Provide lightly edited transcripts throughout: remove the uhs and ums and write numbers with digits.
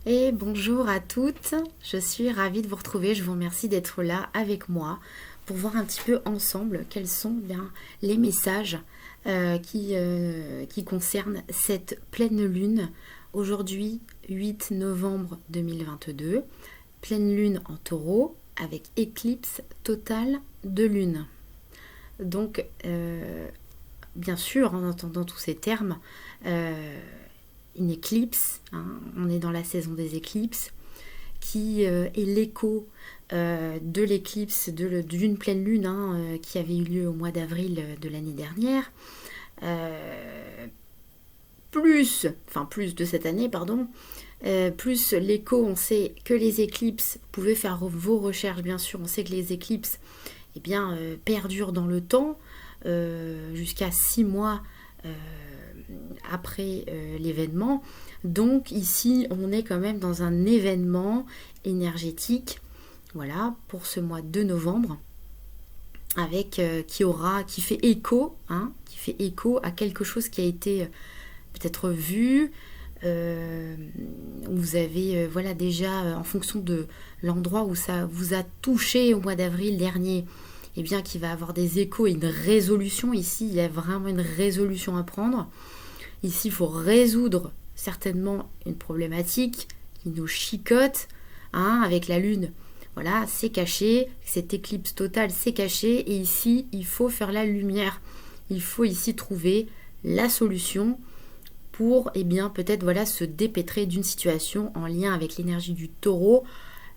Et bonjour à toutes, je suis ravie de vous retrouver, je vous remercie d'être là avec moi pour voir un petit peu ensemble quels sont bien les messages qui concernent cette pleine lune. Aujourd'hui, 8 novembre 2022, pleine lune en taureau avec éclipse totale de lune. Donc, bien sûr, en entendant tous ces termes, une éclipse, hein, on est dans la saison des éclipses, qui est l'écho de l'éclipse d'une pleine lune qui avait eu lieu au mois d'avril de l'année dernière, plus de cette année, pardon, plus l'écho, on sait que les éclipses, vous pouvez faire vos recherches bien sûr, on sait que les éclipses perdurent dans le temps, jusqu'à 6 mois après l'événement. Donc ici, on est quand même dans un événement énergétique, voilà, pour ce mois de novembre, avec qui fait écho, qui fait écho à quelque chose qui a été peut-être vu. Vous avez déjà en fonction de l'endroit où ça vous a touché au mois d'avril dernier, et bien qui va avoir des échos et une résolution. Ici, il y a vraiment une résolution à prendre. Ici, il faut résoudre certainement une problématique qui nous chicote, avec la lune. Voilà, c'est caché, cette éclipse totale, c'est caché, et ici, il faut faire la lumière. Il faut ici trouver la solution pour, peut-être, se dépêtrer d'une situation en lien avec l'énergie du taureau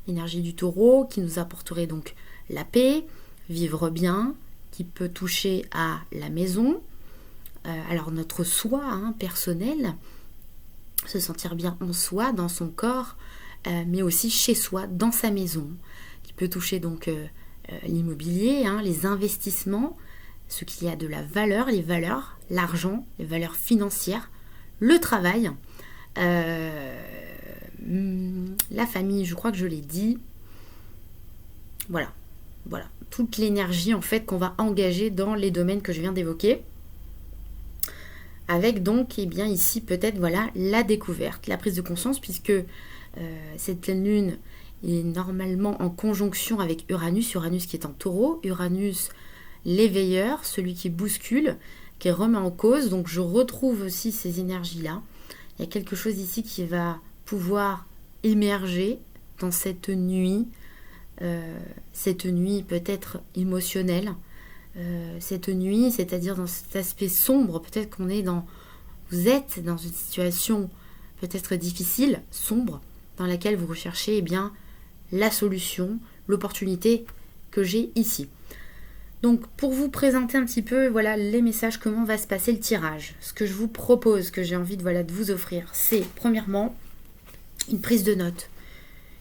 qui nous apporterait donc la paix, vivre bien, qui peut toucher à la maison, alors notre soi personnel, se sentir bien en soi, dans son corps, mais aussi chez soi, dans sa maison, qui peut toucher donc l'immobilier, les investissements, ce qui a de la valeur, les valeurs, l'argent, les valeurs financières, le travail, la famille, je crois que je l'ai dit. Voilà, toute l'énergie en fait qu'on va engager dans les domaines que je viens d'évoquer. Avec donc, ici peut-être la découverte, la prise de conscience, puisque cette pleine lune est normalement en conjonction avec Uranus qui est en taureau, Uranus l'éveilleur, celui qui bouscule, qui remet en cause, donc je retrouve aussi ces énergies-là. Il y a quelque chose ici qui va pouvoir émerger dans cette nuit peut-être émotionnelle, cette nuit, c'est-à-dire dans cet aspect sombre, peut-être vous êtes dans une situation peut-être difficile, sombre, dans laquelle vous recherchez la solution, l'opportunité que j'ai ici. Donc pour vous présenter un petit peu les messages, comment va se passer le tirage, ce que je vous propose, que j'ai envie de vous offrir, c'est premièrement une prise de notes.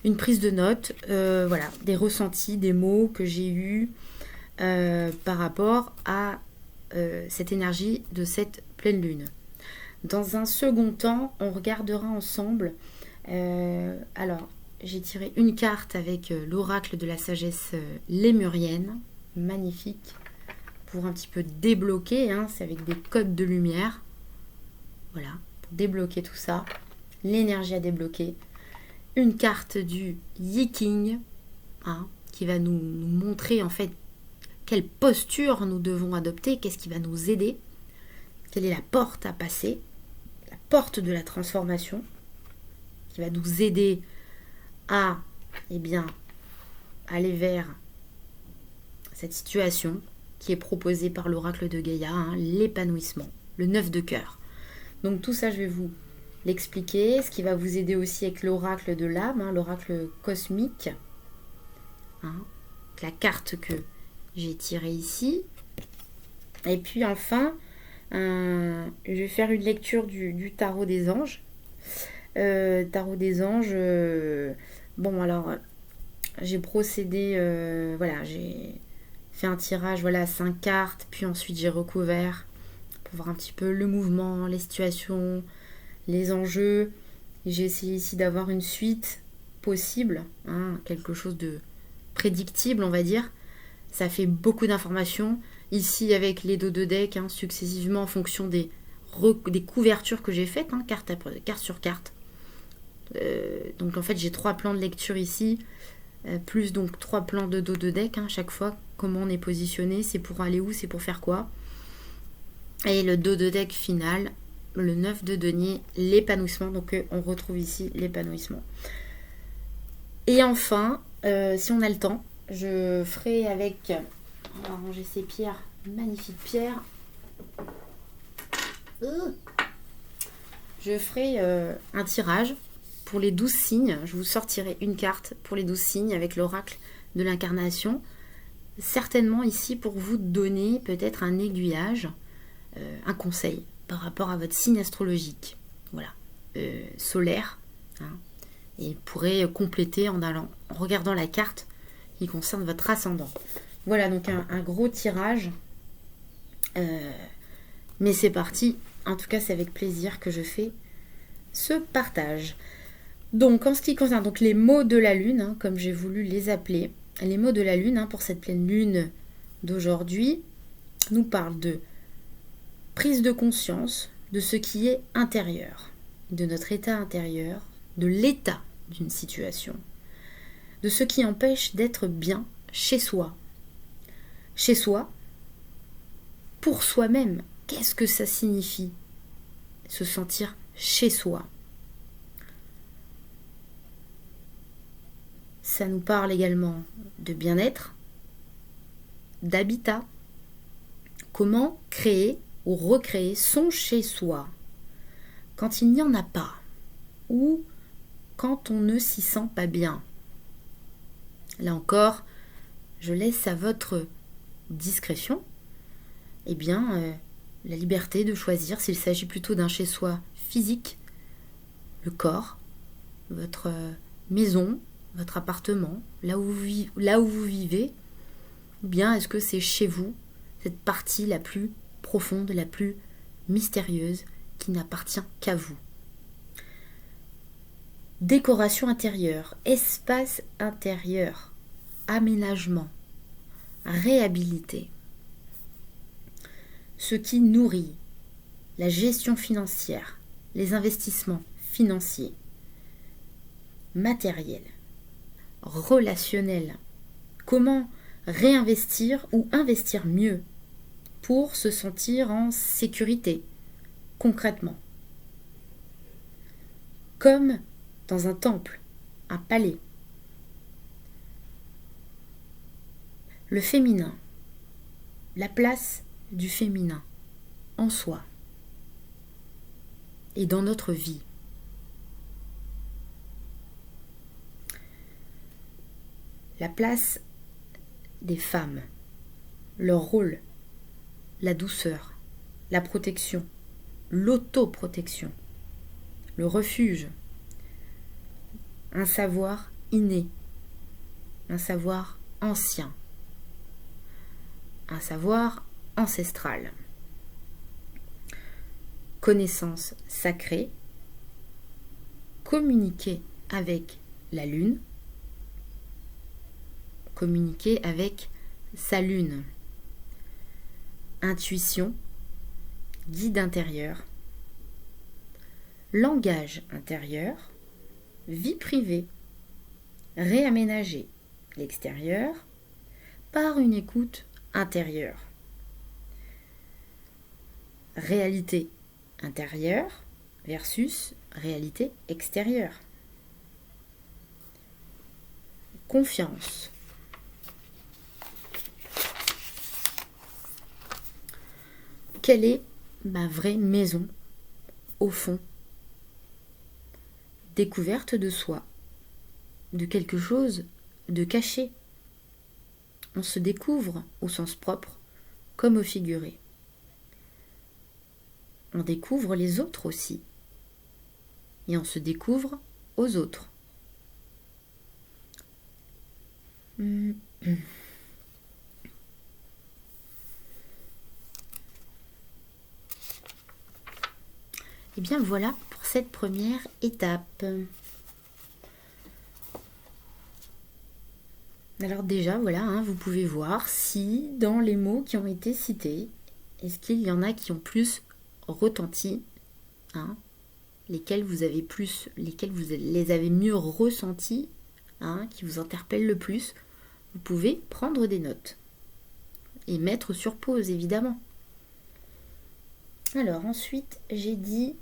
Une prise de notes, des ressentis, des mots que j'ai eus, par rapport à cette énergie de cette pleine lune. Dans un second temps, on regardera ensemble. Alors, j'ai tiré une carte avec l'oracle de la sagesse lémurienne, magnifique, pour un petit peu débloquer. C'est avec des codes de lumière. Voilà, pour débloquer tout ça. L'énergie à débloquer. Une carte du Yi King, qui va nous montrer en fait quelle posture nous devons adopter, qu'est-ce qui va nous aider, quelle est la porte à passer, la porte de la transformation, qui va nous aider à aller vers cette situation qui est proposée par l'oracle de Gaïa, l'épanouissement, le 9 de cœur. Donc tout ça, je vais vous l'expliquer, ce qui va vous aider aussi avec l'oracle de l'âme, l'oracle cosmique, la carte que j'ai tiré ici. Et puis enfin, je vais faire une lecture du tarot des anges. Tarot des anges, j'ai procédé, j'ai fait un tirage, 5 cartes, puis ensuite j'ai recouvert pour voir un petit peu le mouvement, les situations, les enjeux. J'ai essayé ici d'avoir une suite possible, quelque chose de prédictible, on va dire. Ça fait beaucoup d'informations. Ici, avec les dos de deck, successivement en fonction des couvertures que j'ai faites, carte sur carte. Donc en fait j'ai 3 plans de lecture ici, plus donc 3 plans de dos de deck, hein, chaque fois. Comment on est positionné, c'est pour aller où, c'est pour faire quoi. Et le dos de deck final, le 9 de denier, l'épanouissement. Donc on retrouve ici l'épanouissement. Et enfin, si on a le temps, je ferai avec... On va ranger ces pierres, magnifiques pierres. Je ferai un tirage pour les 12 signes. Je vous sortirai une carte pour les 12 signes avec l'oracle de l'incarnation. Certainement ici pour vous donner peut-être un aiguillage, un conseil par rapport à votre signe astrologique. Voilà, solaire. Hein, et vous pourrez compléter en regardant la carte qui concerne votre ascendant. Voilà donc un gros tirage. Mais c'est parti. En tout cas, c'est avec plaisir que je fais ce partage. Donc, en ce qui concerne donc, les mots de la lune, hein, comme j'ai voulu les appeler, les mots de la lune, hein, pour cette pleine lune d'aujourd'hui, nous parlent de prise de conscience de ce qui est intérieur, de notre état intérieur, de l'état d'une situation, de ce qui empêche d'être bien chez soi. Chez soi, pour soi-même. Qu'est-ce que ça signifie, se sentir chez soi? Ça nous parle également de bien-être, d'habitat. Comment créer ou recréer son chez-soi quand il n'y en a pas ou quand on ne s'y sent pas bien. Là encore, je laisse à votre discrétion la liberté de choisir s'il s'agit plutôt d'un chez-soi physique, le corps, votre maison, votre appartement, là où vous vivez, ou bien est-ce que c'est chez vous, cette partie la plus profonde, la plus mystérieuse, qui n'appartient qu'à vous. Décoration intérieure, espace intérieur, aménagement, réhabilité. Ce qui nourrit la gestion financière, les investissements financiers, matériels, relationnels. Comment réinvestir ou investir mieux pour se sentir en sécurité, concrètement. Comme dans un temple, un palais. Le féminin, la place du féminin en soi et dans notre vie. La place des femmes, leur rôle, la douceur, la protection, l'autoprotection, le refuge, un savoir inné, un savoir ancien, un savoir ancestral, connaissance sacrée, communiquer avec la lune, communiquer avec sa lune, intuition, guide intérieur, langage intérieur, vie privée, réaménager l'extérieur par une écoute intérieure. Réalité intérieure versus réalité extérieure. Confiance. Quelle est ma vraie maison au fond? Découverte de soi, de quelque chose de caché. On se découvre au sens propre comme au figuré. On découvre les autres aussi. Et on se découvre aux autres. Eh bien voilà pour cette première étape. Alors déjà, voilà, hein, vous pouvez voir si dans les mots qui ont été cités, est-ce qu'il y en a qui ont plus retenti, hein, lesquels vous les avez mieux ressentis, qui vous interpellent le plus, vous pouvez prendre des notes et mettre sur pause, évidemment. Alors ensuite, j'ai dit,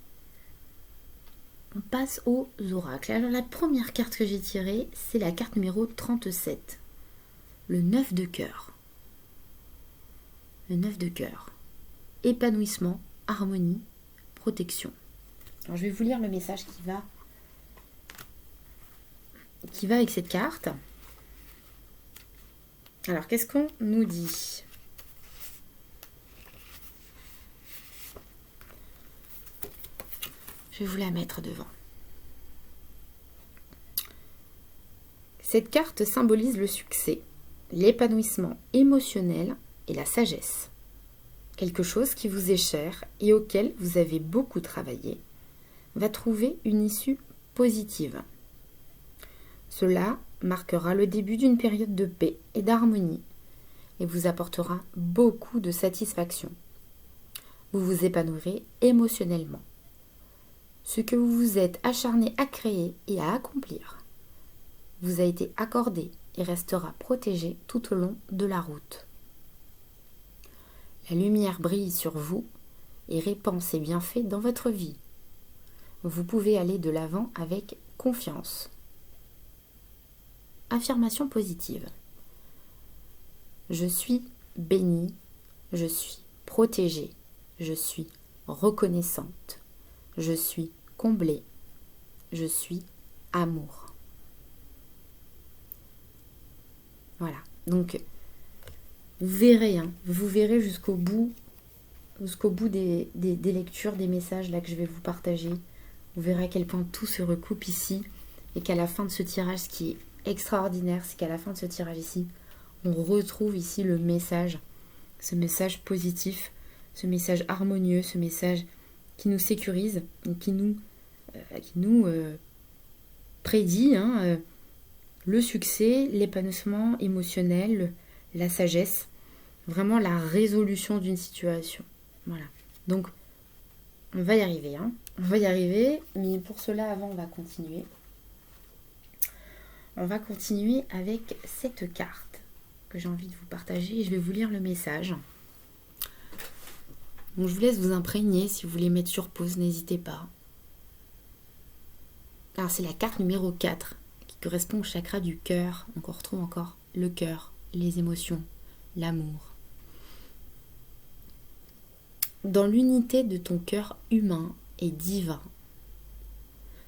on passe aux oracles. Alors la première carte que j'ai tirée, c'est la carte numéro 37, le 9 de cœur. Le 9 de cœur. Épanouissement, harmonie, protection. Alors je vais vous lire le message qui va avec cette carte. Alors qu'est-ce qu'on nous dit ? Je vais vous la mettre devant. Cette carte symbolise le succès, l'épanouissement émotionnel et la sagesse. Quelque chose qui vous est cher et auquel vous avez beaucoup travaillé va trouver une issue positive. Cela marquera le début d'une période de paix et d'harmonie et vous apportera beaucoup de satisfaction. Vous vous épanouirez émotionnellement. Ce que vous vous êtes acharné à créer et à accomplir vous a été accordé et restera protégé tout au long de la route. La lumière brille sur vous et répand ses bienfaits dans votre vie. Vous pouvez aller de l'avant avec confiance. Affirmation positive. Je suis bénie, je suis protégée, je suis reconnaissante, je suis comblée, je suis amour. Voilà, donc vous verrez jusqu'au bout des lectures, des messages là que je vais vous partager. Vous verrez à quel point tout se recoupe ici et qu'à la fin de ce tirage, ce qui est extraordinaire, c'est qu'à la fin de ce tirage ici, on retrouve ici le message, ce message positif, ce message harmonieux, ce message qui nous sécurise, qui nous prédit le succès, l'épanouissement émotionnel, la sagesse, vraiment la résolution d'une situation. Voilà. Donc, on va y arriver. On va y arriver, mais pour cela, avant, on va continuer. On va continuer avec cette carte que j'ai envie de vous partager et je vais vous lire le message. Donc, je vous laisse vous imprégner. Si vous voulez mettre sur pause, n'hésitez pas. Alors, c'est la carte numéro 4 qui correspond au chakra du cœur. Donc, on retrouve encore le cœur, les émotions, l'amour. Dans l'unité de ton cœur humain et divin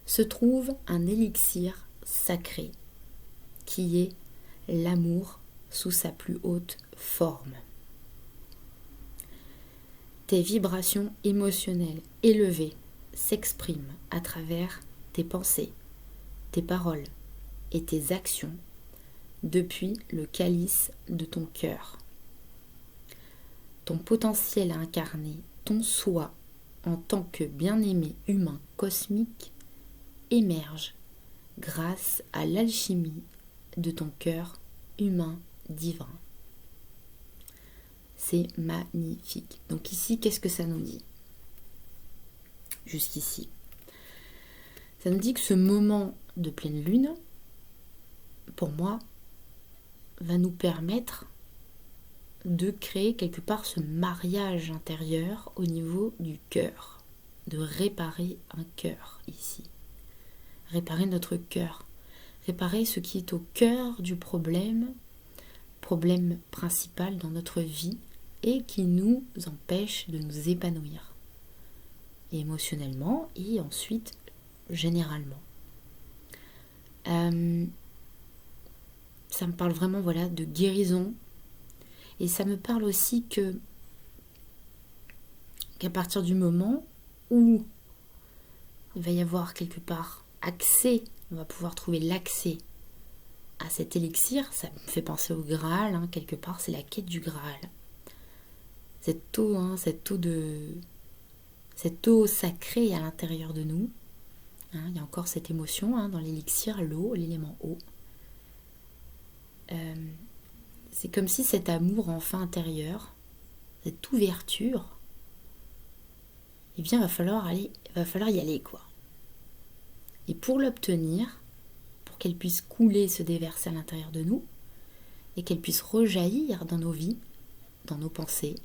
se trouve un élixir sacré qui est l'amour sous sa plus haute forme. Tes vibrations émotionnelles élevées s'expriment à travers tes pensées, tes paroles et tes actions depuis le calice de ton cœur. Ton potentiel à incarner ton soi en tant que bien-aimé humain cosmique émerge grâce à l'alchimie de ton cœur humain divin. C'est magnifique. Donc ici, qu'est-ce que ça nous dit ? Jusqu'ici. Ça nous dit que ce moment de pleine lune, pour moi, va nous permettre de créer quelque part ce mariage intérieur au niveau du cœur, de réparer un cœur ici, réparer notre cœur, réparer ce qui est au cœur du problème principal dans notre vie et qui nous empêche de nous épanouir émotionnellement et ensuite généralement. Ça me parle vraiment de guérison. Et ça me parle aussi qu'à partir du moment où il va y avoir quelque part accès, on va pouvoir trouver l'accès à cet élixir, ça me fait penser au Graal, quelque part c'est la quête du Graal. Cette eau sacrée à l'intérieur de nous, il y a encore cette émotion dans l'élixir, l'eau, l'élément eau. C'est comme si cet amour enfin intérieur, cette ouverture, va falloir y aller, quoi. Et pour l'obtenir, pour qu'elle puisse couler, se déverser à l'intérieur de nous, et qu'elle puisse rejaillir dans nos vies, dans nos pensées,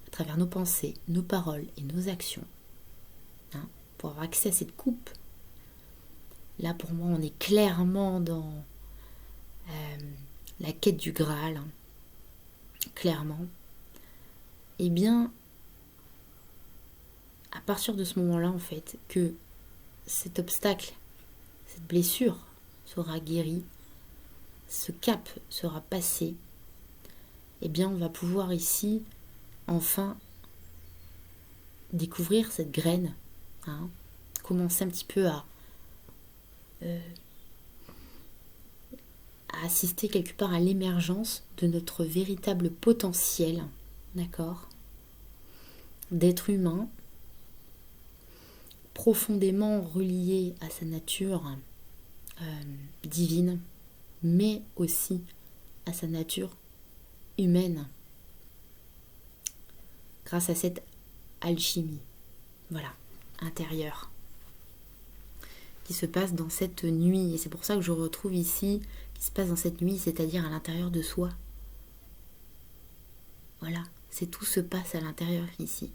à travers nos pensées, nos paroles et nos actions, pour avoir accès à cette coupe. Là, pour moi, on est clairement dans la quête du Graal, clairement. Eh bien, à partir de ce moment-là, en fait, que cet obstacle, cette blessure sera guérie, ce cap sera passé, eh bien, on va pouvoir ici, enfin, découvrir cette graine, commencer un petit peu à assister quelque part à l'émergence de notre véritable potentiel, d'accord, d'être humain, profondément relié à sa nature divine, mais aussi à sa nature humaine, grâce à cette alchimie, voilà, intérieure, qui se passe dans cette nuit. Et c'est pour ça que je retrouve ici, qui se passe dans cette nuit, c'est-à-dire à l'intérieur de soi. Voilà, tout se passe à l'intérieur ici.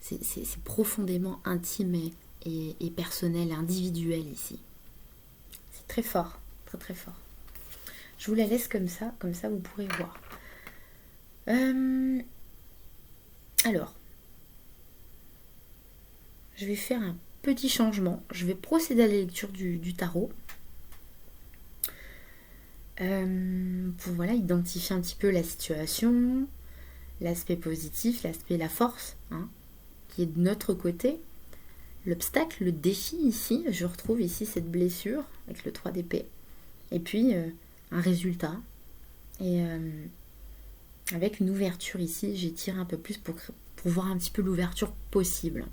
C'est profondément intime et personnel, individuel ici. C'est très fort, très très fort. Je vous la laisse comme ça vous pourrez voir. Alors, je vais faire un petit changement. Je vais procéder à la lecture du tarot. Pour voilà, identifier un petit peu la situation, l'aspect positif, l'aspect, la force, qui est de notre côté. L'obstacle, le défi ici, je retrouve ici cette blessure avec le 3 d'épée. Et puis un résultat. Et avec une ouverture ici, j'étire un peu plus pour voir un petit peu l'ouverture possible.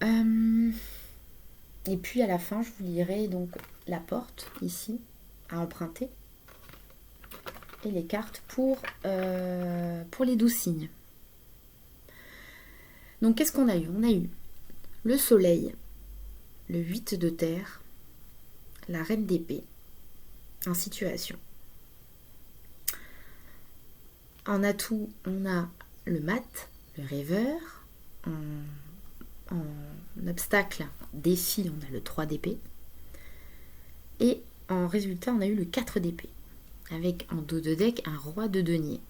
Et puis à la fin, je vous lirai donc la porte ici à emprunter et les cartes pour les 12 signes. Donc qu'est-ce qu'on a eu ? On a eu le soleil, le 8 de terre, la reine d'épée en situation. En atout, on a le mat, le rêveur. En obstacle, défi, on a le 3 d'épée. Et en résultat, on a eu le 4 d'épée. Avec en dos de deck un roi de denier.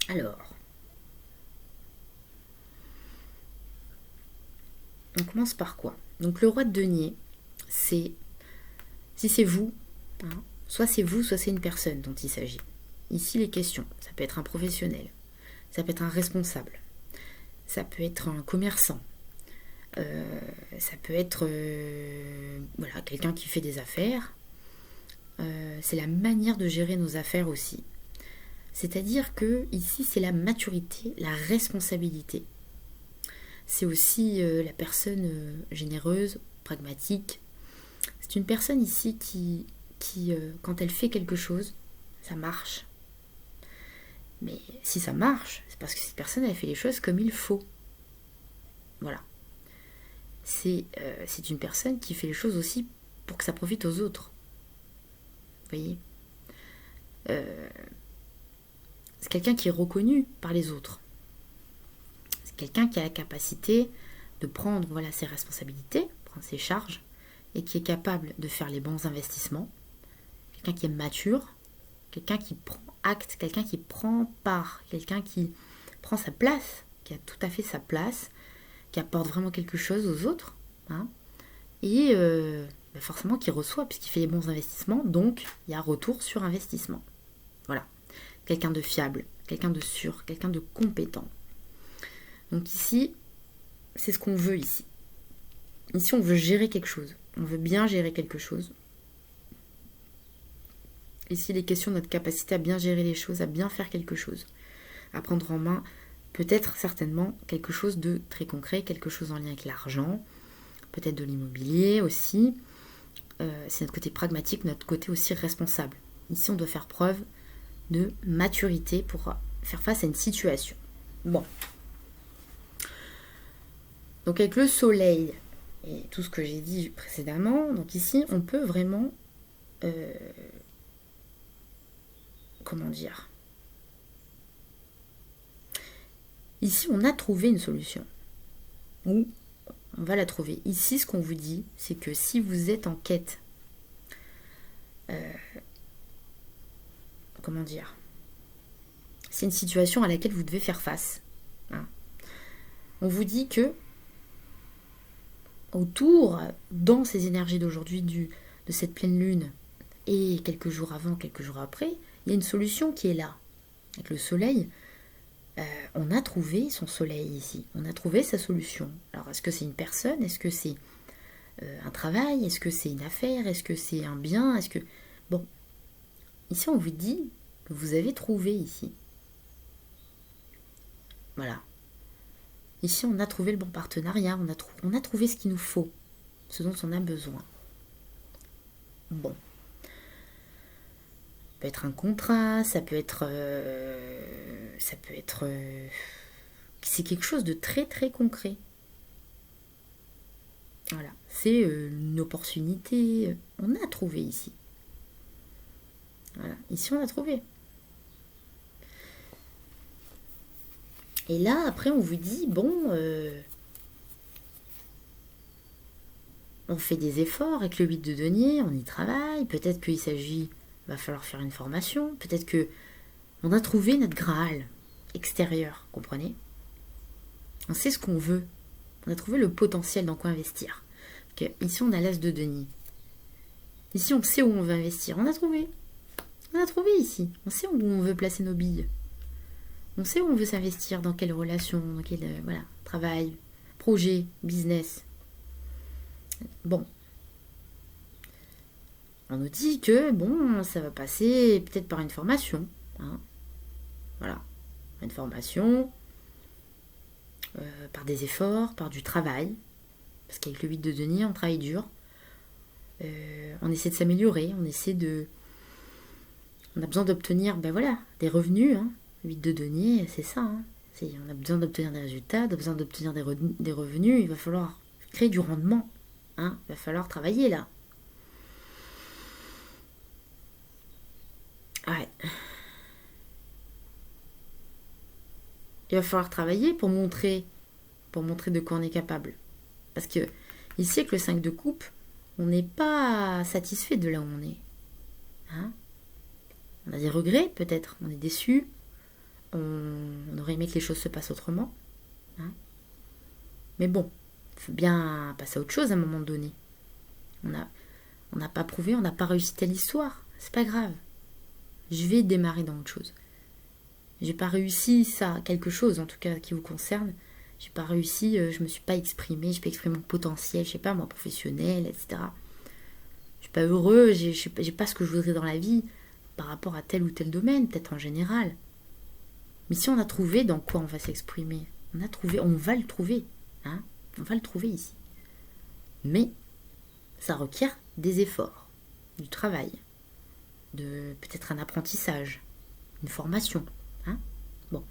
Alors, on commence par quoi ? Donc le roi de denier, si c'est vous, soit c'est vous, soit c'est une personne dont il s'agit. Ici les questions, ça peut être un professionnel, ça peut être un responsable, ça peut être un commerçant, ça peut être voilà, quelqu'un qui fait des affaires. C'est la manière de gérer nos affaires aussi. C'est-à-dire que ici c'est la maturité, la responsabilité. C'est aussi la personne généreuse, pragmatique. C'est une personne ici qui quand elle fait quelque chose, ça marche. Mais si ça marche, c'est parce que cette personne elle fait les choses comme il faut. Voilà. C'est une personne qui fait les choses aussi pour que ça profite aux autres. Vous voyez ? C'est quelqu'un qui est reconnu par les autres. C'est quelqu'un qui a la capacité de prendre ses responsabilités, prendre ses charges, et qui est capable de faire les bons investissements. Quelqu'un qui est mature, quelqu'un qui prend acte, quelqu'un qui prend part, quelqu'un qui prend sa place, qui a tout à fait sa place, qui apporte vraiment quelque chose aux autres, et forcément qui reçoit puisqu'il fait les bons investissements, donc il y a retour sur investissement. Voilà. Quelqu'un de fiable, quelqu'un de sûr, quelqu'un de compétent. Donc ici, c'est ce qu'on veut ici. Ici, on veut gérer quelque chose. On veut bien gérer quelque chose. Ici, il est question de notre capacité à bien gérer les choses, à bien faire quelque chose. À prendre en main, peut-être certainement, quelque chose de très concret, quelque chose en lien avec l'argent, peut-être de l'immobilier aussi. C'est notre côté pragmatique, notre côté aussi responsable. Ici, on doit faire preuve de maturité pour faire face à une situation. Bon. Donc avec le soleil et tout ce que j'ai dit précédemment, donc ici on peut vraiment, comment dire, ici on a trouvé une solution, ou on va la trouver. Ici ce qu'on vous dit, c'est que si vous êtes en quête, comment dire, c'est une situation à laquelle vous devez faire face, hein. On vous dit que autour, dans ces énergies d'aujourd'hui, de cette pleine lune, et quelques jours avant, quelques jours après, il y a une solution qui est là. Avec le soleil, on a trouvé son soleil ici, on a trouvé sa solution. Alors est-ce que c'est une personne, est-ce que c'est un travail, est-ce que c'est une affaire, est-ce que c'est un bien, est-ce que... Bon, ici on vous dit que vous avez trouvé ici. Voilà. Ici on a trouvé le bon partenariat, on a trouvé ce qu'il nous faut, ce dont on a besoin. Bon. Ça peut être un contrat, ça peut être... c'est quelque chose de très très concret. Voilà, c'est une opportunité. On a trouvé ici. Voilà, ici on a trouvé. Et là, après, on vous dit, bon, on fait des efforts avec le 8 de denier, on y travaille. Peut-être qu'il s'agit, va falloir faire une formation. Peut-être que on a trouvé notre Graal extérieur, comprenez? On sait ce qu'on veut. On a trouvé le potentiel dans quoi investir. Okay. Ici, on a l'as de denier. Ici, on sait où on veut investir. On a trouvé. On a trouvé ici. On sait où on veut placer nos billes. On sait où on veut s'investir, dans quelle relation, dans quel travail, projet, business. Bon. On nous dit que, bon, ça va passer peut-être par une formation. Hein. Voilà. Une formation, par des efforts, par du travail. Parce qu'avec le 8 de denier, on travaille dur. On essaie de s'améliorer, on a besoin d'obtenir, des revenus. Hein. Le 8 de denier, c'est ça. Hein. On a besoin d'obtenir des résultats, on a besoin d'obtenir des revenus. Il va falloir créer du rendement. Hein. Il va falloir travailler là. Ouais. Il va falloir travailler pour montrer de quoi on est capable. Parce que ici, avec le 5 de coupe, on n'est pas satisfait de là où on est. Hein? On a des regrets, peut-être. On est déçu. On aurait aimé que les choses se passent autrement. Hein? Mais bon, il faut bien passer à autre chose à un moment donné. On n'a pas prouvé, on n'a pas réussi telle histoire. C'est pas grave. Je vais démarrer dans autre chose. J'ai pas réussi ça, quelque chose en tout cas qui vous concerne. J'ai pas réussi, je me suis pas exprimée, j'ai pas exprimé mon potentiel, je sais pas moi, professionnel, etc. Je suis pas heureux, j'ai pas ce que je voudrais dans la vie par rapport à tel ou tel domaine, peut-être en général. Mais si on a trouvé dans quoi on va s'exprimer, on va le trouver, hein, on va le trouver ici. Mais ça requiert des efforts, du travail, de peut-être un apprentissage, une formation, hein. Bon.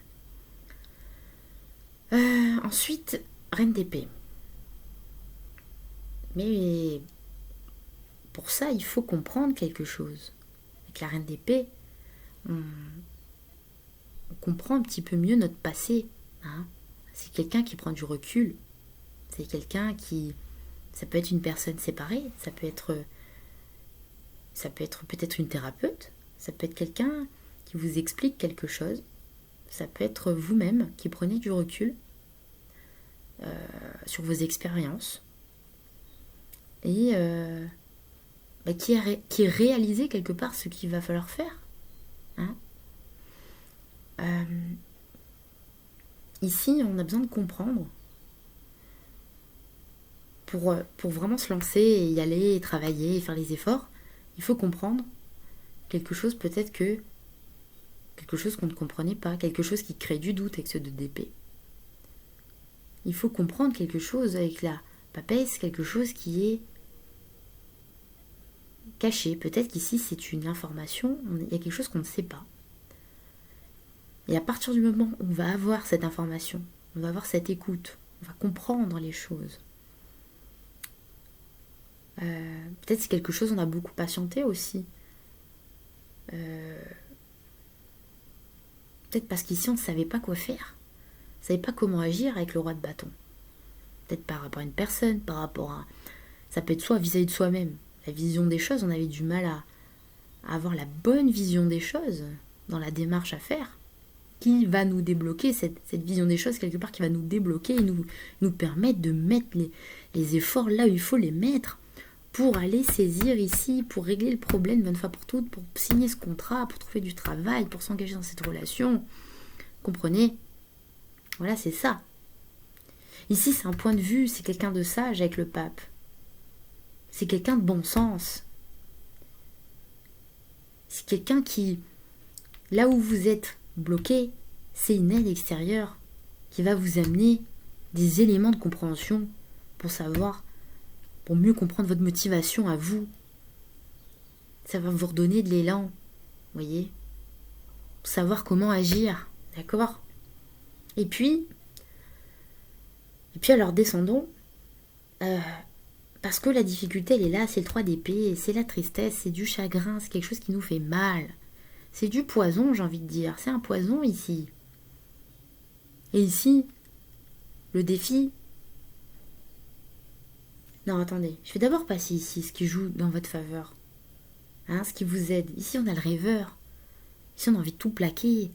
Ensuite, reine d'épée. Mais pour ça, il faut comprendre quelque chose. Avec la reine d'épée, on comprend un petit peu mieux notre passé. Hein. C'est quelqu'un qui prend du recul. C'est quelqu'un qui... Ça peut être une personne séparée, ça peut être peut-être une thérapeute, ça peut être quelqu'un qui vous explique quelque chose, ça peut être vous-même qui prenez du recul sur vos expériences et qui réalisez quelque part ce qu'il va falloir faire. Hein. Ici, on a besoin de comprendre pour vraiment se lancer et y aller, et travailler et faire les efforts. Il faut comprendre quelque chose peut-être quelque chose qu'on ne comprenait pas, quelque chose qui crée du doute avec ce 2 d'épée. Il faut comprendre quelque chose avec la papesse, quelque chose qui est caché. Peut-être qu'ici c'est une information, il y a quelque chose qu'on ne sait pas. Et à partir du moment où on va avoir cette information, on va avoir cette écoute, On va comprendre les choses. Peut-être c'est quelque chose on a beaucoup patienté aussi. Peut-être parce qu'ici on ne savait pas quoi faire. On ne savait pas comment agir avec le roi de bâton. Peut-être par rapport à une personne, par rapport à... Ça peut être soit vis-à-vis de soi-même. La vision des choses, on avait du mal à avoir la bonne vision des choses dans la démarche à faire. Qui va nous débloquer, cette vision des choses quelque part qui va nous débloquer et nous permettre de mettre les efforts là où il faut les mettre pour aller saisir ici, pour régler le problème d'une fois pour toutes, pour signer ce contrat, pour trouver du travail, pour s'engager dans cette relation. Comprenez? Voilà, c'est ça. Ici, c'est un point de vue, c'est quelqu'un de sage avec le pape. C'est quelqu'un de bon sens. C'est quelqu'un qui, là où vous êtes bloqué, c'est une aide extérieure qui va vous amener des éléments de compréhension pour savoir, pour mieux comprendre votre motivation à vous. Ça va vous redonner de l'élan, vous voyez, pour savoir comment agir, d'accord? Et puis alors descendons, parce que la difficulté elle est là, c'est le 3 d'épée, c'est la tristesse, c'est du chagrin, c'est quelque chose qui nous fait mal. C'est du poison, j'ai envie de dire. C'est un poison ici. Et ici, le défi... Non, attendez. Je vais d'abord passer ici, ce qui joue dans votre faveur. Hein, ce qui vous aide. Ici, on a le rêveur. Ici, on a envie de tout plaquer.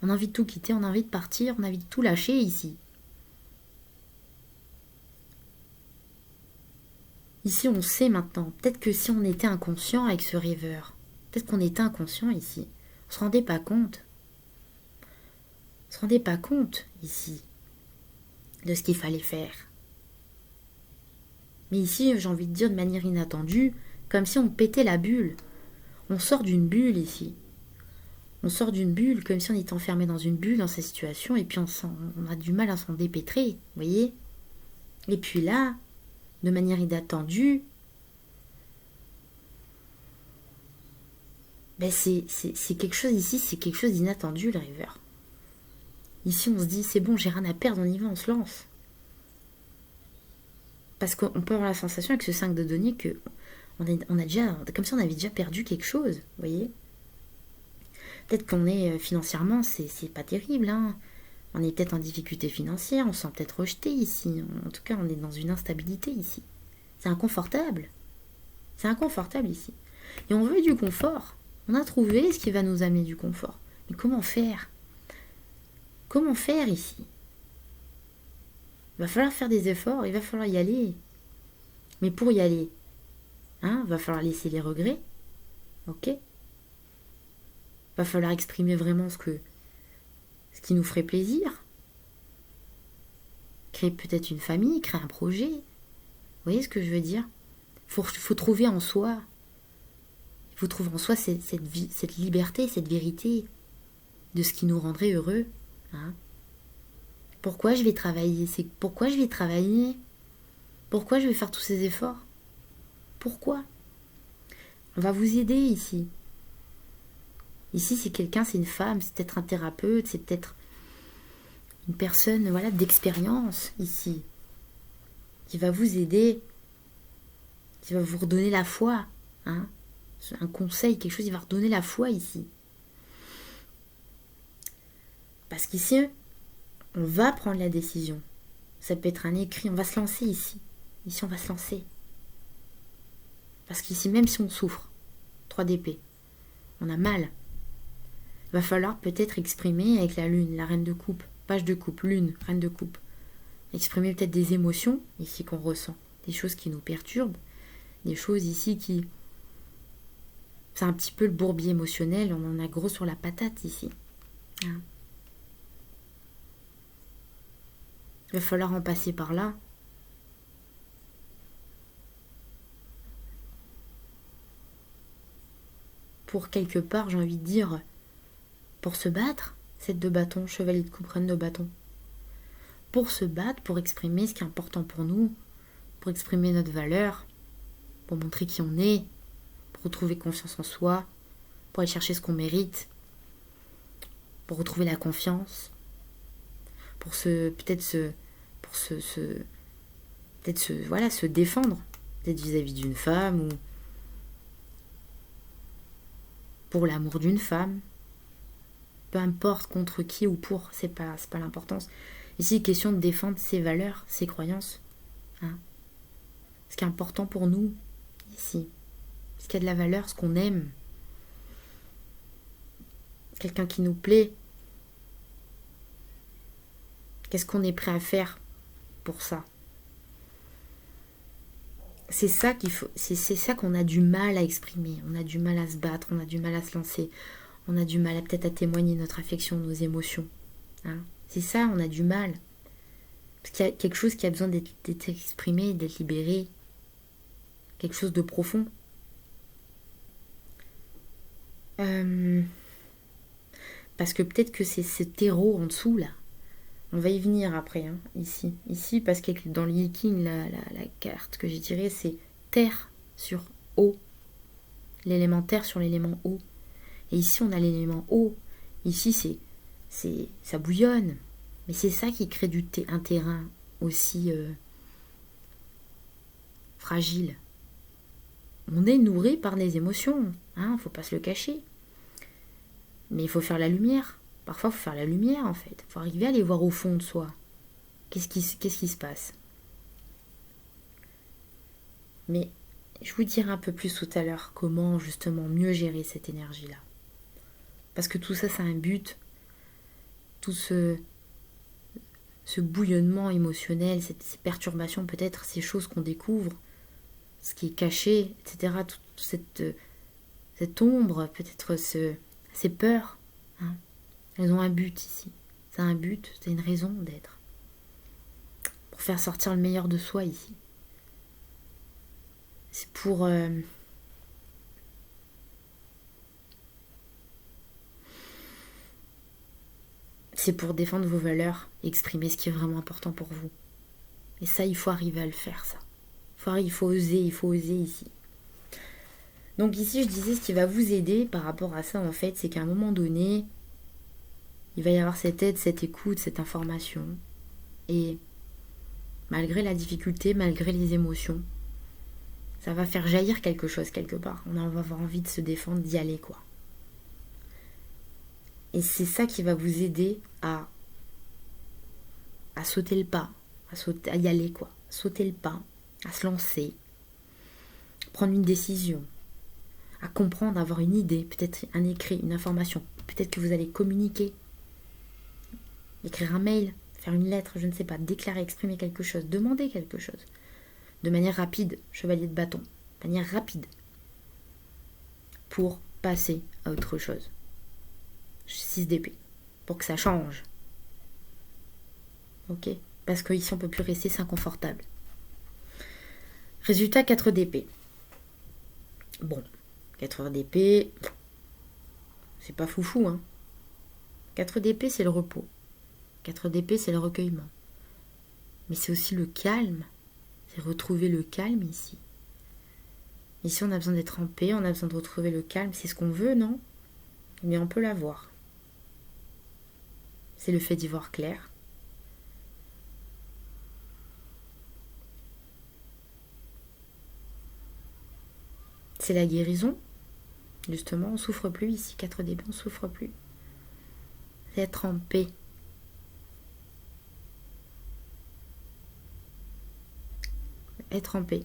On a envie de tout quitter, on a envie de partir, on a envie de tout lâcher ici. Ici, on sait maintenant. Peut-être que si on était inconscient avec ce rêveur, peut-être qu'on était inconscient ici. On se rendait pas compte. On se rendait pas compte ici de ce qu'il fallait faire. Mais ici, j'ai envie de dire de manière inattendue, comme si on pétait la bulle. On sort d'une bulle ici. On sort d'une bulle comme si on était enfermé dans une bulle dans cette situation et puis on a du mal à s'en dépêtrer, vous voyez? Et puis là, de manière inattendue, ben c'est quelque chose ici, c'est quelque chose d'inattendu le rêveur. Ici on se dit c'est bon, j'ai rien à perdre, on y va, on se lance. Parce qu'on peut avoir la sensation avec ce 5 de denier que on a déjà, comme si on avait déjà perdu quelque chose, vous voyez. Peut-être qu'on est financièrement, c'est pas terrible, hein. On est peut-être en difficulté financière, on se sent peut-être rejeté ici. En tout cas, on est dans une instabilité ici. C'est inconfortable. C'est inconfortable ici. Et on veut du confort. On a trouvé ce qui va nous amener du confort. Mais comment faire? Comment faire ici? Il va falloir faire des efforts, il va falloir y aller. Mais pour y aller, il va falloir laisser les regrets. Ok? Il va falloir exprimer vraiment ce qui nous ferait plaisir. Créer peut-être une famille, créer un projet. Vous voyez ce que je veux dire? Faut trouver en soi. Il faut trouver en soi cette liberté, cette vérité de ce qui nous rendrait heureux. Hein? Pourquoi je vais travailler? Pourquoi je vais travailler? Pourquoi je vais faire tous ces efforts? Pourquoi? On va vous aider ici. Ici, c'est quelqu'un, c'est une femme, c'est peut-être un thérapeute, c'est peut-être une personne d'expérience ici, qui va vous aider, qui va vous redonner la foi. Hein? Un conseil, quelque chose, il va redonner la foi ici. Parce qu'ici, on va prendre la décision. Ça peut être un écrit, on va se lancer ici. Ici, on va se lancer. Parce qu'ici, même si on souffre, 3 d'épée, on a mal. Il va falloir peut-être exprimer avec la lune, la reine de coupe, page de coupe, lune, reine de coupe. Exprimer peut-être des émotions, ici, qu'on ressent. Des choses qui nous perturbent. Des choses ici qui... C'est un petit peu le bourbier émotionnel, on en a gros sur la patate ici. Hein? Il va falloir en passer par là. Pour quelque part, j'ai envie de dire, pour se battre, 7 de bâton, chevalier de coupe, reine de bâton. Pour se battre, pour exprimer ce qui est important pour nous, pour exprimer notre valeur, pour montrer qui on est, pour retrouver confiance en soi, pour aller chercher ce qu'on mérite, pour retrouver la confiance, pour pour peut-être se défendre, peut-être vis-à-vis d'une femme ou pour l'amour d'une femme. Peu importe contre qui ou pour, c'est pas l'importance. Ici, question de défendre ses valeurs, ses croyances. Hein. Ce qui est important pour nous, ici. Ce qui a de la valeur, ce qu'on aime. Quelqu'un qui nous plaît. Qu'est-ce qu'on est prêt à faire pour ça? C'est ça qu'il faut, c'est ça qu'on a du mal à exprimer. On a du mal à se battre, on a du mal à se lancer. On a du mal peut-être à témoigner notre affection, nos émotions. Hein. C'est ça, on a du mal. Parce qu'il y a quelque chose qui a besoin d'être exprimé, d'être libéré. Quelque chose de profond. Parce que peut-être que c'est ce terreau en dessous, là. On va y venir après, hein, ici. Ici, parce que dans le Yiking, la carte que j'ai tirée, c'est terre sur eau. L'élément terre sur l'élément eau. Et ici, on a l'élément eau. Ici, ça bouillonne. Mais c'est ça qui crée un terrain aussi fragile. On est nourri par des émotions. Hein, faut pas se le cacher. Mais il faut faire la lumière. Parfois, il faut faire la lumière, en fait. Il faut arriver à aller voir au fond de soi. Qu'est-ce qui se passe? Mais je vous dirai un peu plus tout à l'heure comment, justement, mieux gérer cette énergie-là. Parce que tout ça, c'est un but. Tout ce bouillonnement émotionnel, ces perturbations, peut-être, ces choses qu'on découvre, ce qui est caché, etc. Toute cette ombre, peut-être ces peurs, hein, elles ont un but ici. C'est un but, c'est une raison d'être. Pour faire sortir le meilleur de soi ici. C'est pour... c'est pour défendre vos valeurs, exprimer ce qui est vraiment important pour vous. Et ça, il faut arriver à le faire, ça. Il faut oser ici. Donc ici, je disais, ce qui va vous aider par rapport à ça, en fait, c'est qu'à un moment donné, il va y avoir cette aide, cette écoute, cette information. Et malgré la difficulté, malgré les émotions, ça va faire jaillir quelque chose quelque part. On va avoir envie de se défendre, d'y aller, quoi. Et c'est ça qui va vous aider à sauter le pas, à y aller, quoi. Sauter le pas, à se lancer, prendre une décision, à comprendre, avoir une idée, peut-être un écrit, une information. Peut-être que vous allez communiquer, écrire un mail, faire une lettre, je ne sais pas, déclarer, exprimer quelque chose, demander quelque chose. De manière rapide, chevalier de bâton, de manière rapide, pour passer à autre chose. 6 d'épée, pour que ça change. Ok? Parce qu'ici, on ne peut plus rester, c'est inconfortable. Résultat, 4 d'épée. Bon, 4 d'épée, c'est pas foufou, hein. 4 d'épée, c'est le repos. 4 d'épée, c'est le recueillement. Mais c'est aussi le calme. C'est retrouver le calme ici. Ici, on a besoin d'être en paix, on a besoin de retrouver le calme. C'est ce qu'on veut, non? Mais on peut l'avoir. C'est le fait d'y voir clair. C'est la guérison. Justement, on souffre plus ici. 4 d'épée, on souffre plus. C'est être en paix. Être en paix.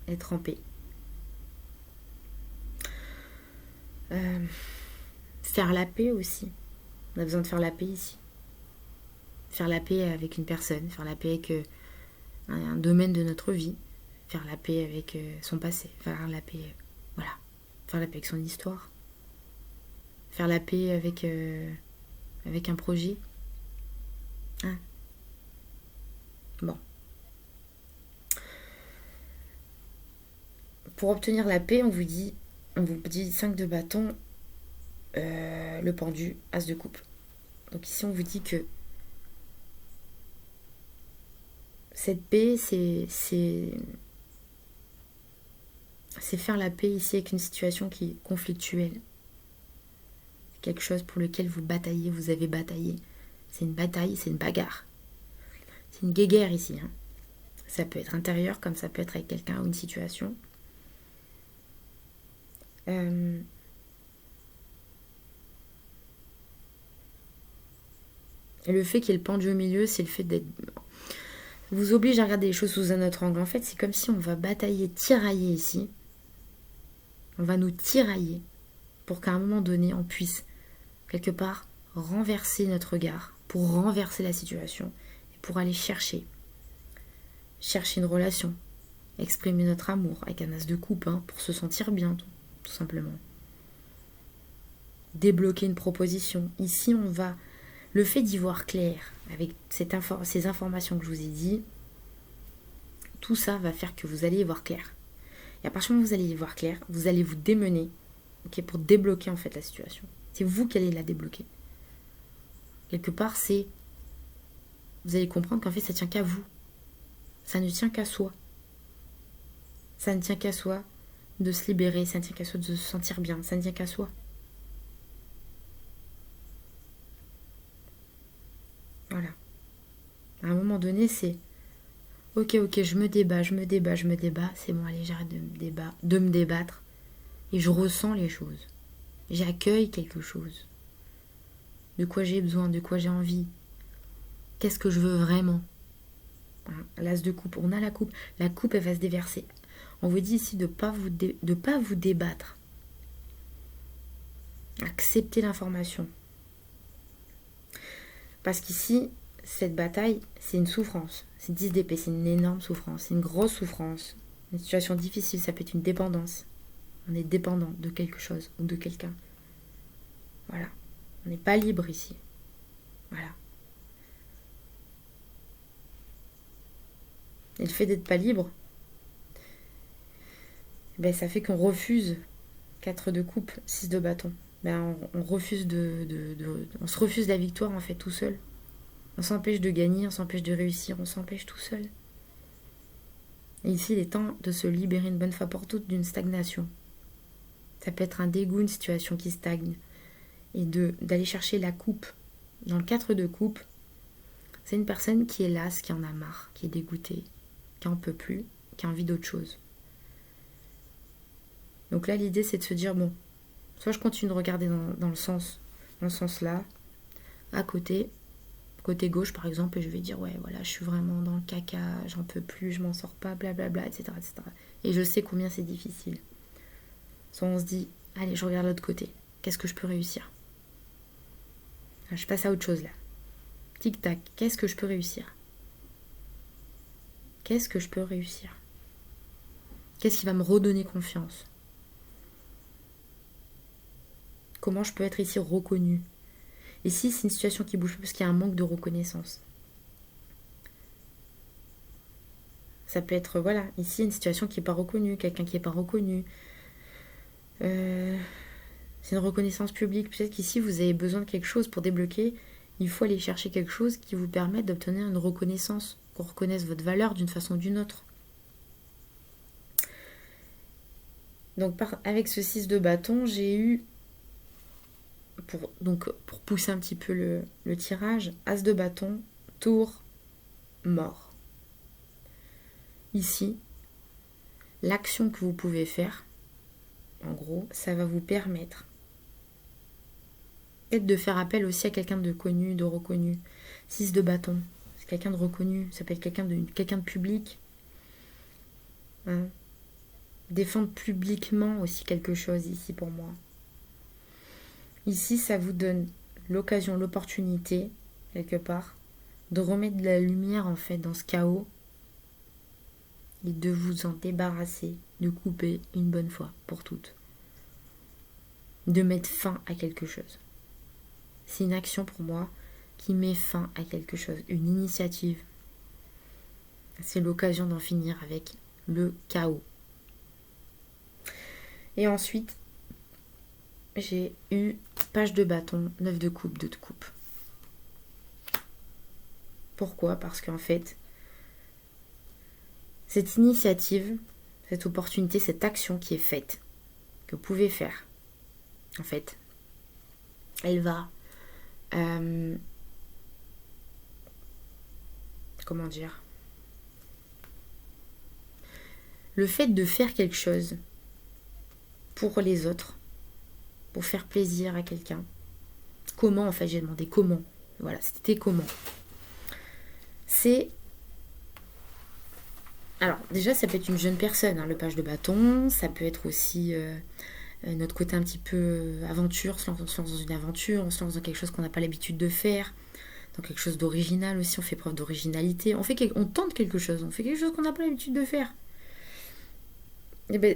Être en paix. Faire la paix aussi. On a besoin de faire la paix ici. Faire la paix avec une personne. Faire la paix avec un domaine de notre vie. Faire la paix avec son passé. Faire la paix... voilà. Faire la paix avec son histoire. Faire la paix avec un projet. Hein? Bon. Pour obtenir la paix, on vous dit 5 de bâton, le pendu, as de coupe. Donc ici, on vous dit que cette paix, c'est faire la paix ici avec une situation qui est conflictuelle. Quelque chose pour lequel vous bataillez, vous avez bataillé. C'est une bataille, c'est une bagarre. C'est une guéguerre ici. Hein. Ça peut être intérieur comme ça peut être avec quelqu'un ou une situation. Et le fait qu'il y ait le pendu au milieu, c'est le fait d'être... vous oblige à regarder les choses sous un autre angle. En fait, c'est comme si on va batailler, tirailler ici. On va nous tirailler pour qu'à un moment donné, on puisse, quelque part, renverser notre regard, pour renverser la situation, et pour aller chercher une relation, exprimer notre amour avec un as de coupe, hein, pour se sentir bien, tout simplement. Débloquer une proposition. Ici, on va... Le fait d'y voir clair, avec ces informations que je vous ai dit, tout ça va faire que vous allez y voir clair. Et à partir du moment où vous allez y voir clair, vous allez vous démener, okay, pour débloquer en fait la situation. C'est vous qui allez la débloquer. Quelque part, vous allez comprendre qu'en fait, ça ne tient qu'à vous. Ça ne tient qu'à soi. Ça ne tient qu'à soi de se libérer, ça ne tient qu'à soi de se sentir bien, ça ne tient qu'à soi. Voilà. À un moment donné, c'est ok, je me débat, c'est bon, allez, j'arrête de me débattre. Et je ressens les choses. J'accueille quelque chose. De quoi j'ai besoin, de quoi j'ai envie. Qu'est-ce que je veux vraiment? L'as de coupe, on a la coupe. La coupe, elle va se déverser. On vous dit ici de ne pas vous débattre. Acceptez l'information. Parce qu'ici, cette bataille, c'est une souffrance. C'est 10 d'épée, c'est une énorme souffrance. C'est une grosse souffrance. Une situation difficile, ça peut être une dépendance. On est dépendant de quelque chose ou de quelqu'un. Voilà. On n'est pas libre ici. Voilà. Et le fait d'être pas libre, ben, ça fait qu'on refuse 4 de coupe, 6 de bâton. Ben, on refuse on se refuse la victoire en fait tout seul. On s'empêche de gagner, on s'empêche de réussir, on s'empêche tout seul. Et ici, il est temps de se libérer une bonne fois pour toutes d'une stagnation. Ça peut être un dégoût, une situation qui stagne. Et d'aller chercher la coupe. Dans le 4 de coupe, c'est une personne qui est lasse, qui en a marre, qui est dégoûtée, qui en peut plus, qui a envie d'autre chose. Donc là, l'idée, c'est de se dire, bon, soit je continue de regarder dans le sens là, à côté gauche par exemple, et je vais dire, ouais, voilà, je suis vraiment dans le caca, j'en peux plus, je m'en sors pas, blablabla, etc., etc. Et je sais combien c'est difficile. Soit on se dit, allez, je regarde l'autre côté, qu'est-ce que je peux réussir? Je passe à autre chose là. Tic-tac, qu'est-ce que je peux réussir? Qu'est-ce que je peux réussir? Qu'est-ce qui va me redonner confiance? Comment je peux être ici reconnue? Ici, c'est une situation qui bouge parce qu'il y a un manque de reconnaissance. Ça peut être, voilà, ici, une situation qui n'est pas reconnue, quelqu'un qui n'est pas reconnu. C'est une reconnaissance publique. Peut-être qu'ici, vous avez besoin de quelque chose pour débloquer. Il faut aller chercher quelque chose qui vous permette d'obtenir une reconnaissance, qu'on reconnaisse votre valeur d'une façon ou d'une autre. Donc, avec ce 6 de bâton, j'ai eu, pour pousser un petit peu le tirage, As de bâton, tour, mort. Ici, l'action que vous pouvez faire, en gros, ça va vous permettre peut-être de faire appel aussi à quelqu'un de connu, de reconnu. 6 de bâton, c'est quelqu'un de reconnu, ça peut être quelqu'un de public. Hein. Défendre publiquement aussi quelque chose ici pour moi. Ici, ça vous donne l'occasion, l'opportunité, quelque part, de remettre de la lumière en fait dans ce chaos et de vous en débarrasser, de couper une bonne fois pour toutes. De mettre fin à quelque chose. C'est une action pour moi qui met fin à quelque chose, une initiative. C'est l'occasion d'en finir avec le chaos. Et ensuite, j'ai eu page de bâton, 9 de coupe, 2 de coupe. Pourquoi? Parce qu'en fait, cette initiative, cette opportunité, cette action qui est faite, que vous pouvez faire, en fait, elle va, comment dire, le fait de faire quelque chose pour les autres, pour faire plaisir à quelqu'un. Comment, en fait, j'ai demandé comment. Voilà, c'était comment. C'est... Alors, déjà, ça peut être une jeune personne, hein, le page de bâton. Ça peut être aussi notre côté un petit peu aventure. On se lance dans une aventure, on se lance dans quelque chose qu'on n'a pas l'habitude de faire. Dans quelque chose d'original aussi, on fait preuve d'originalité. On tente quelque chose, on fait quelque chose qu'on n'a pas l'habitude de faire. Et bien,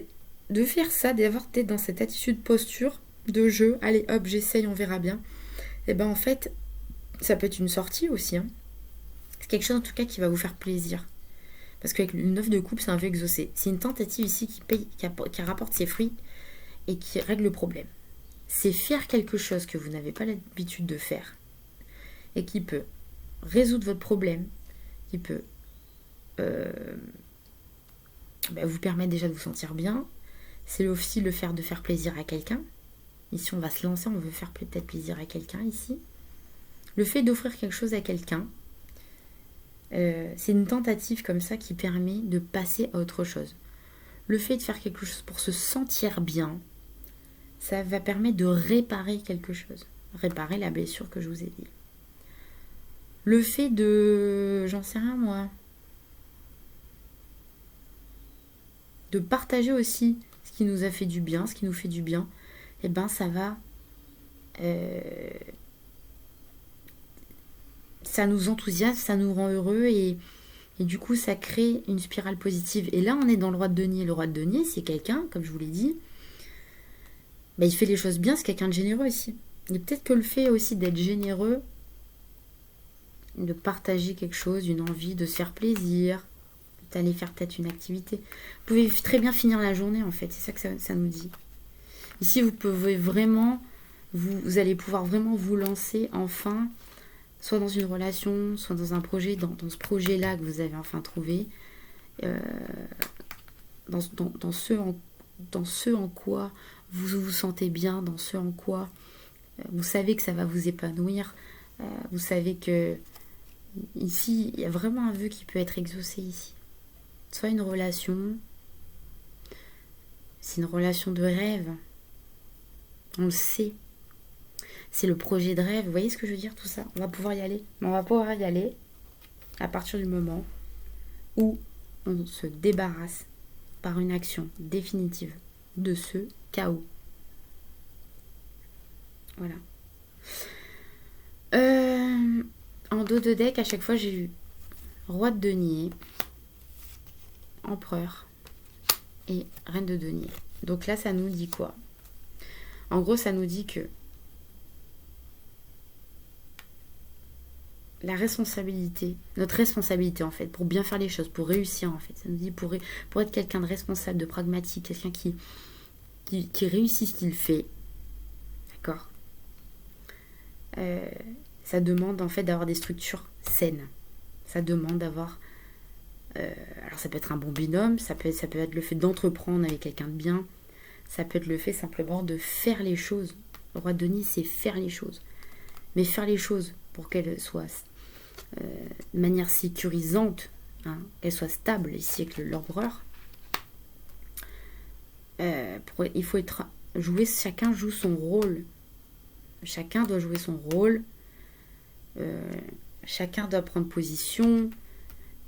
de faire ça, d'avoir peut-être dans cette attitude posture de jeu, allez hop, j'essaye, on verra bien. Et ben en fait, ça peut être une sortie aussi. Hein. C'est quelque chose en tout cas qui va vous faire plaisir. Parce qu'avec une 9 de coupe, c'est un vœu exaucé. C'est une tentative ici qui rapporte ses fruits et qui règle le problème. C'est faire quelque chose que vous n'avez pas l'habitude de faire et qui peut résoudre votre problème, qui peut vous permettre déjà de vous sentir bien. C'est aussi de faire plaisir à quelqu'un. Ici, on va se lancer, on veut faire peut-être plaisir à quelqu'un ici. Le fait d'offrir quelque chose à quelqu'un, c'est une tentative comme ça qui permet de passer à autre chose. Le fait de faire quelque chose pour se sentir bien, ça va permettre de réparer quelque chose. Réparer la blessure que je vous ai dit. Le fait de, j'en sais rien moi, de partager aussi ce qui nous a fait du bien, ce qui nous fait du bien, et ben ça va... ça nous enthousiasme, ça nous rend heureux et du coup ça crée une spirale positive. Et là on est dans le roi de denier. Le roi de denier c'est quelqu'un, comme je vous l'ai dit, il fait les choses bien, c'est quelqu'un de généreux aussi. Et peut-être que le fait aussi d'être généreux, de partager quelque chose, une envie, de se faire plaisir, d'aller faire peut-être une activité. Vous pouvez très bien finir la journée en fait, c'est ça que ça nous dit. Ici vous pouvez vraiment, vous allez pouvoir vraiment vous lancer enfin, soit dans une relation, soit dans un projet, dans ce projet-là que vous avez enfin trouvé, dans ce en quoi vous vous sentez bien, dans ce en quoi vous savez que ça va vous épanouir, vous savez que ici, il y a vraiment un vœu qui peut être exaucé ici. Soit une relation, c'est une relation de rêve, on le sait. C'est le projet de rêve, vous voyez ce que je veux dire, tout ça. On va pouvoir y aller. On va pouvoir y aller à partir du moment où on se débarrasse par une action définitive de ce chaos. Voilà. En dos de deck, à chaque fois, j'ai eu roi de denier, empereur et reine de denier. Donc là, ça nous dit quoi? En gros, ça nous dit que la responsabilité, notre responsabilité en fait, pour bien faire les choses, pour réussir en fait. Ça nous dit pour être quelqu'un de responsable, de pragmatique, quelqu'un qui réussit ce qu'il fait. D'accord. Ça demande en fait d'avoir des structures saines. Ça demande d'avoir... alors ça peut être un bon binôme, ça peut être le fait d'entreprendre avec quelqu'un de bien, ça peut être le fait simplement de faire les choses. Le roi de denier, c'est faire les choses. Mais faire les choses pour qu'elles soient de manière sécurisante, hein, qu'elles soient stables ici avec l'empereur. Il faut chacun joue son rôle. Chacun doit jouer son rôle. Chacun doit prendre position.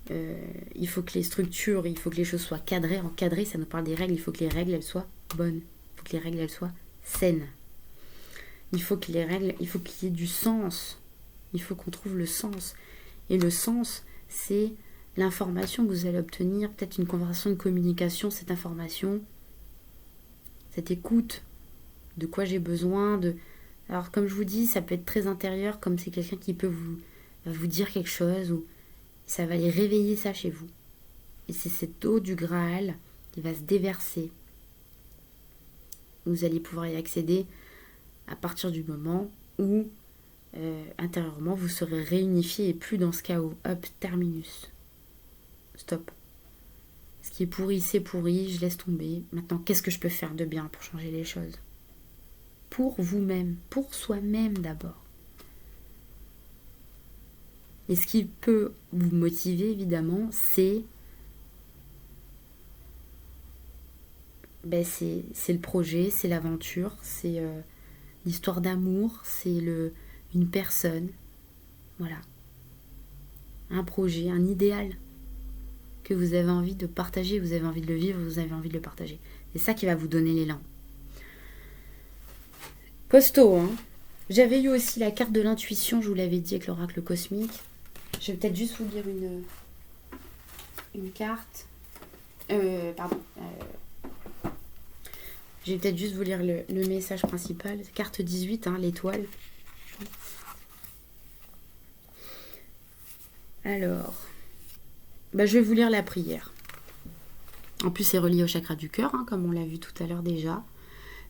Il faut que les structures, il faut que les choses soient cadrées. Encadrées, ça nous parle des règles. Il faut que les règles, elles soient bonnes. Il faut que les règles, elles soient saines. Il faut qu'il y ait du sens. Il faut qu'on trouve le sens. Et le sens, c'est l'information que vous allez obtenir, peut-être une conversation, une communication, cette information, cette écoute, de quoi j'ai besoin. Alors, comme je vous dis, ça peut être très intérieur, comme c'est quelqu'un qui peut vous dire quelque chose, ou ça va aller réveiller ça chez vous. Et c'est cette eau du Graal qui va se déverser. Vous allez pouvoir y accéder à partir du moment où intérieurement vous serez réunifié et plus dans ce chaos. Hop, terminus. Stop. Ce qui est pourri, c'est pourri, je laisse tomber. Maintenant, qu'est-ce que je peux faire de bien pour changer les choses? Pour vous-même, pour soi-même d'abord. Et ce qui peut vous motiver, évidemment, c'est le projet, c'est l'aventure, c'est l'histoire d'amour, c'est une personne. Voilà. Un projet, un idéal que vous avez envie de partager, vous avez envie de le vivre, vous avez envie de le partager. C'est ça qui va vous donner l'élan. Costaud, hein. J'avais eu aussi la carte de l'intuition, je vous l'avais dit, avec l'oracle cosmique. Je vais peut-être juste vous lire une carte. Pardon. Je vais peut-être juste vous lire le message principal. Carte 18, hein, l'étoile. Alors, je vais vous lire la prière. En plus, c'est relié au chakra du cœur, hein, comme on l'a vu tout à l'heure déjà.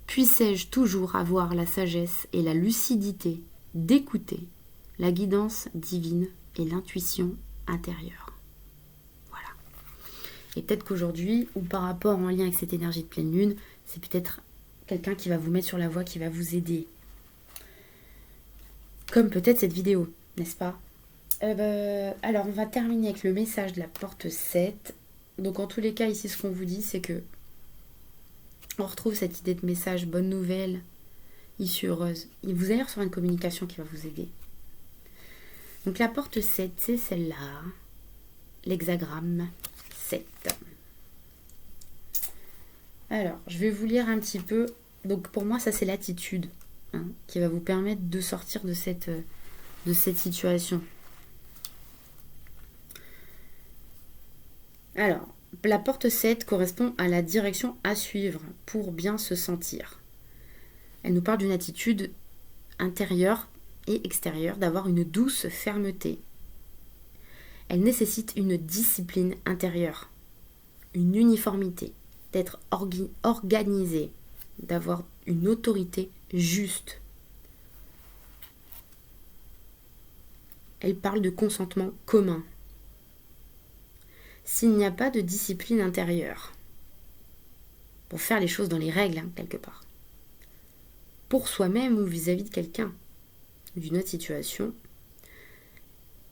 Puissais-je toujours avoir la sagesse et la lucidité d'écouter la guidance divine et l'intuition intérieure. Voilà. Et peut-être qu'aujourd'hui, ou par rapport en lien avec cette énergie de pleine lune, c'est peut-être quelqu'un qui va vous mettre sur la voie, qui va vous aider. Comme peut-être cette vidéo, n'est-ce pas ? Alors, on va terminer avec le message de la porte 7. Donc, en tous les cas, ici, ce qu'on vous dit, c'est que on retrouve cette idée de message, bonne nouvelle, issue heureuse. Vous allez recevoir une communication qui va vous aider. Donc, la porte 7, c'est celle-là. L'hexagramme 7. Alors, je vais vous lire un petit peu. Donc, pour moi, ça, c'est l'attitude, hein, qui va vous permettre de sortir de cette situation. Alors, la porte 7 correspond à la direction à suivre pour bien se sentir. Elle nous parle d'une attitude intérieure et extérieure, d'avoir une douce fermeté. Elle nécessite une discipline intérieure, une uniformité, d'être organisée, d'avoir une autorité juste. Elle parle de consentement commun. S'il n'y a pas de discipline intérieure, pour faire les choses dans les règles, hein, quelque part, pour soi-même ou vis-à-vis de quelqu'un, d'une autre situation,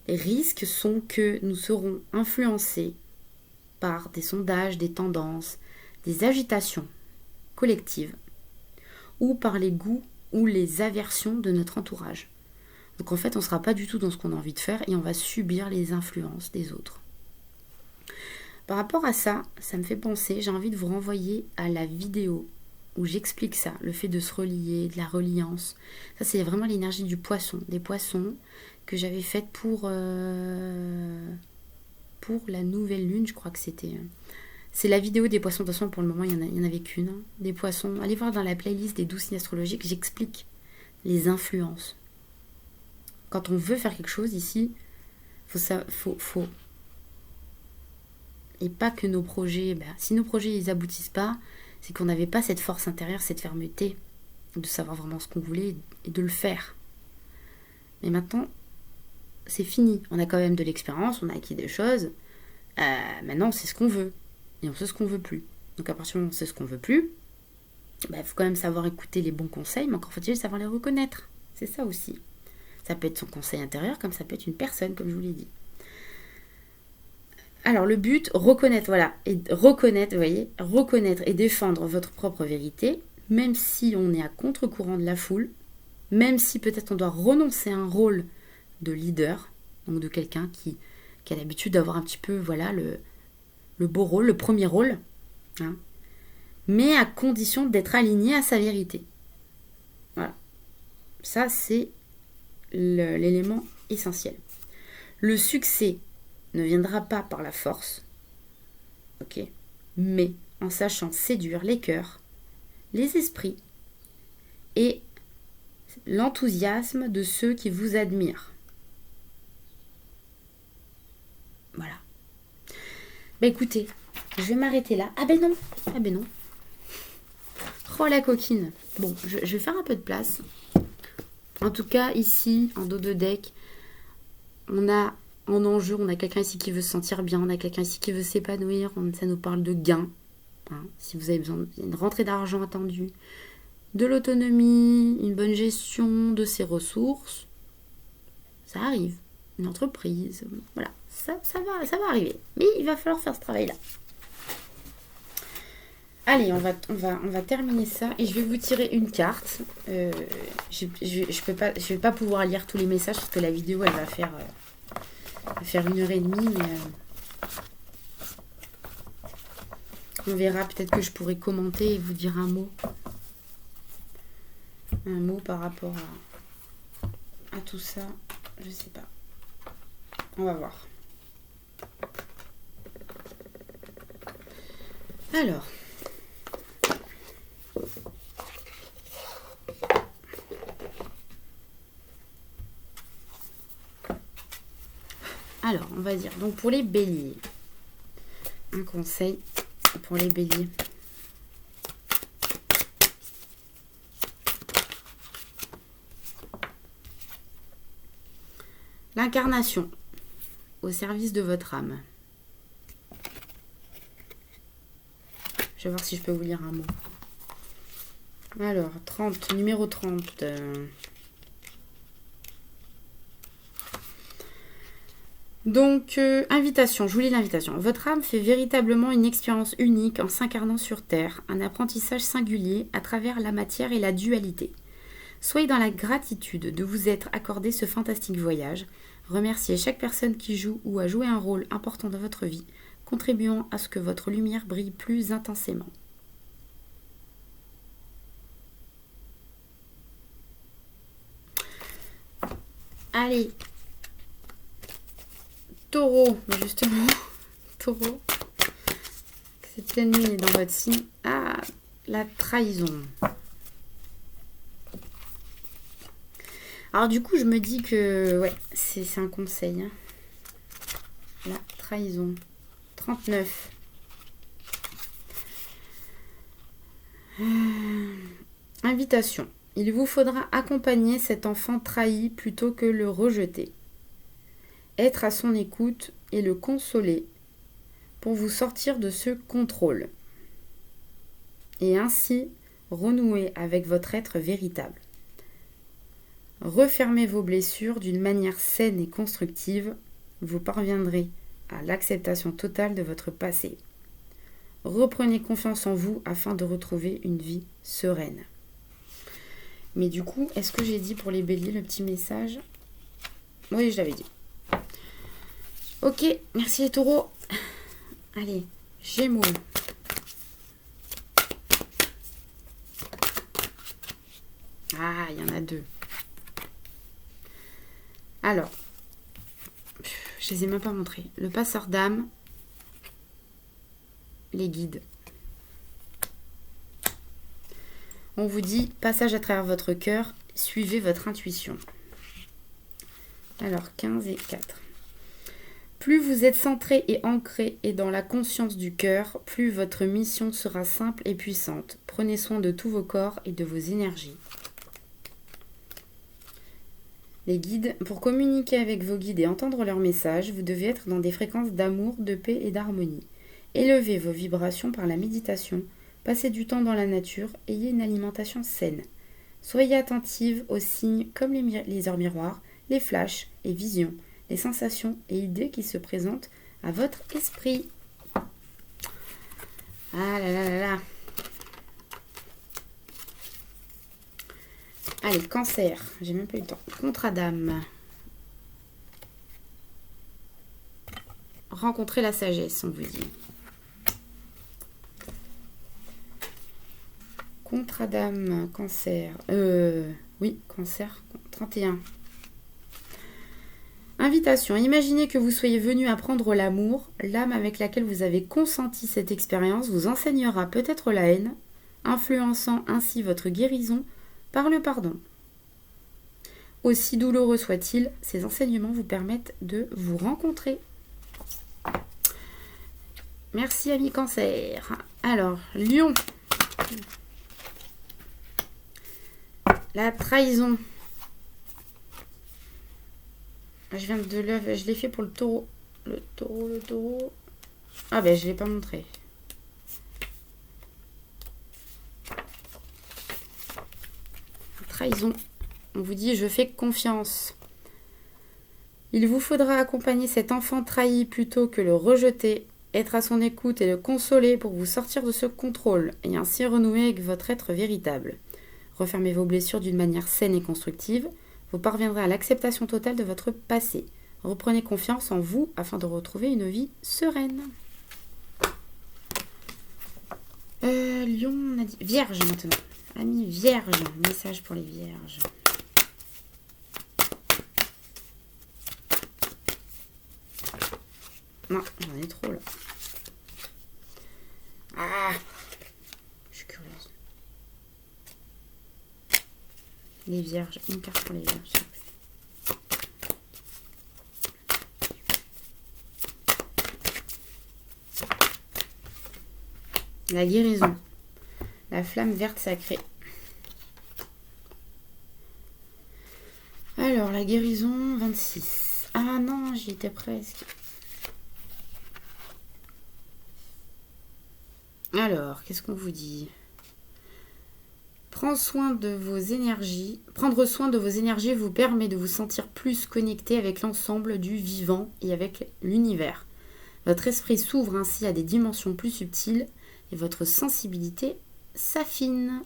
les risques sont que nous serons influencés par des sondages, des tendances, des agitations collectives, ou par les goûts ou les aversions de notre entourage. Donc en fait, on ne sera pas du tout dans ce qu'on a envie de faire et on va subir les influences des autres. Par rapport à ça, ça me fait penser, j'ai envie de vous renvoyer à la vidéo où j'explique ça, le fait de se relier, de la reliance. Ça, c'est vraiment l'énergie du poisson, des poissons que j'avais faite pour la nouvelle lune, je crois que c'était. C'est la vidéo des poissons. De toute façon, pour le moment, il y en avait qu'une. Hein, des poissons. Allez voir dans la playlist des 12 signes astrologiques, j'explique les influences. Quand on veut faire quelque chose ici, faut et pas que nos projets, si nos projets ils aboutissent pas, c'est qu'on n'avait pas cette force intérieure, cette fermeté, de savoir vraiment ce qu'on voulait et de le faire. Mais maintenant, c'est fini. On a quand même de l'expérience, on a acquis des choses. Maintenant, on sait ce qu'on veut. Et on sait ce qu'on veut plus. Donc à partir du moment où on sait ce qu'on veut plus, faut quand même savoir écouter les bons conseils, mais encore faut-il savoir les reconnaître. C'est ça aussi. Ça peut être son conseil intérieur, comme ça peut être une personne, comme je vous l'ai dit. Alors le but, reconnaître, voilà, et reconnaître, vous voyez, reconnaître et défendre votre propre vérité, même si on est à contre-courant de la foule, même si peut-être on doit renoncer à un rôle de leader, donc de quelqu'un qui a l'habitude d'avoir un petit peu, voilà, le beau rôle, le premier rôle, hein, mais à condition d'être aligné à sa vérité. Voilà. Ça, c'est l'élément essentiel. Le succès ne viendra pas par la force, ok, mais en sachant séduire les cœurs, les esprits et l'enthousiasme de ceux qui vous admirent. Voilà. Écoutez, je vais m'arrêter là. Ah ben non. Oh la coquine. Bon, je vais faire un peu de place. En tout cas, ici, en dos de deck, on a en enjeu, on a quelqu'un ici qui veut se sentir bien, on a quelqu'un ici qui veut s'épanouir, ça nous parle de gain. Hein, si vous avez besoin d'une rentrée d'argent attendue, de l'autonomie, une bonne gestion de ses ressources, ça arrive. une entreprise. Voilà, ça va arriver. Mais il va falloir faire ce travail-là. Allez, on va terminer ça et je vais vous tirer une carte. Je vais pas pouvoir lire tous les messages parce que la vidéo elle va faire 1h30, mais on verra. Peut-être que je pourrai commenter et vous dire un mot par rapport à tout ça. Je sais pas. On va voir. Alors, on va dire, donc pour les béliers, un conseil pour les béliers. L'incarnation au service de votre âme. Je vais voir si je peux vous lire un mot. Alors, numéro 30. Donc, invitation, je vous lis l'invitation. Votre âme fait véritablement une expérience unique en s'incarnant sur Terre, un apprentissage singulier à travers la matière et la dualité. Soyez dans la gratitude de vous être accordé ce fantastique voyage. Remerciez chaque personne qui joue ou a joué un rôle important dans votre vie, contribuant à ce que votre lumière brille plus intensément. Allez, Taureau, justement, Taureau, cette pleine lune est dans votre signe. Ah, la trahison. Alors du coup, je me dis que, ouais, c'est un conseil. Hein. La trahison. 39. Invitation. Il vous faudra accompagner cet enfant trahi plutôt que le rejeter. Être à son écoute et le consoler pour vous sortir de ce contrôle. Et ainsi renouer avec votre être véritable. Refermez vos blessures d'une manière saine et constructive. Vous parviendrez à l'acceptation totale de votre passé. Reprenez confiance en vous afin de retrouver une vie sereine. Mais du coup, est-ce que j'ai dit pour les béliers le petit message? Oui, je l'avais dit. Ok, merci les taureaux. Allez, Gémeaux. Ah, il y en a deux. Alors, je les ai même pas montrés. Le passeur d'âme, les guides. On vous dit, passage à travers votre cœur, suivez votre intuition. Alors, 15 et 4. Plus vous êtes centré et ancré et dans la conscience du cœur, plus votre mission sera simple et puissante. Prenez soin de tous vos corps et de vos énergies. Les guides, pour communiquer avec vos guides et entendre leurs messages, vous devez être dans des fréquences d'amour, de paix et d'harmonie. Élevez vos vibrations par la méditation, passez du temps dans la nature, ayez une alimentation saine. Soyez attentive aux signes comme les heures miroirs, les flashs et visions, les sensations et idées qui se présentent à votre esprit. Ah là là là là. Allez, Cancer, j'ai même pas eu le temps. Contrat d'âme. Rencontrer la sagesse, on vous dit. Contrat d'âme, Cancer. Oui, Cancer, 31. Invitation. Imaginez que vous soyez venu apprendre l'amour. L'âme avec laquelle vous avez consenti cette expérience vous enseignera peut-être la haine, influençant ainsi votre guérison par le pardon. Aussi douloureux soit-il, ces enseignements vous permettent de vous rencontrer. Merci, ami Cancer. Alors, Lion. La trahison. Je l'ai fait pour le taureau. Le taureau. Ah ben, je ne l'ai pas montré. Trahison. On vous dit, je fais confiance. Il vous faudra accompagner cet enfant trahi plutôt que le rejeter, être à son écoute et le consoler pour vous sortir de ce contrôle et ainsi renouer avec votre être véritable. Refermez vos blessures d'une manière saine et constructive. Vous parviendrez à l'acceptation totale de votre passé. Reprenez confiance en vous afin de retrouver une vie sereine. Lion, on a dit Vierge maintenant. Amis Vierge, message pour les Vierges. Non, j'en ai trop là. Ah, je suis curieuse. Les Vierges, une carte pour les Vierges, s'il vous plaît. La guérison. La flamme verte sacrée. Alors, la guérison, 26. Ah non, j'y étais presque. Alors, qu'est-ce qu'on vous dit ? Prendre soin de vos énergies vous permet de vous sentir plus connecté avec l'ensemble du vivant et avec l'univers. Votre esprit s'ouvre ainsi à des dimensions plus subtiles et votre sensibilité s'affine.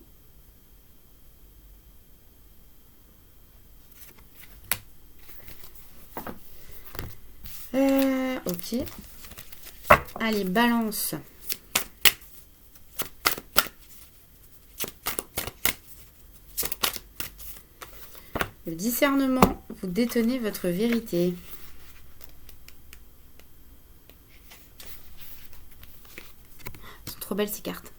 Ok. Allez, balance. Le discernement, vous détenez votre vérité. Elles sont trop belles ces cartes.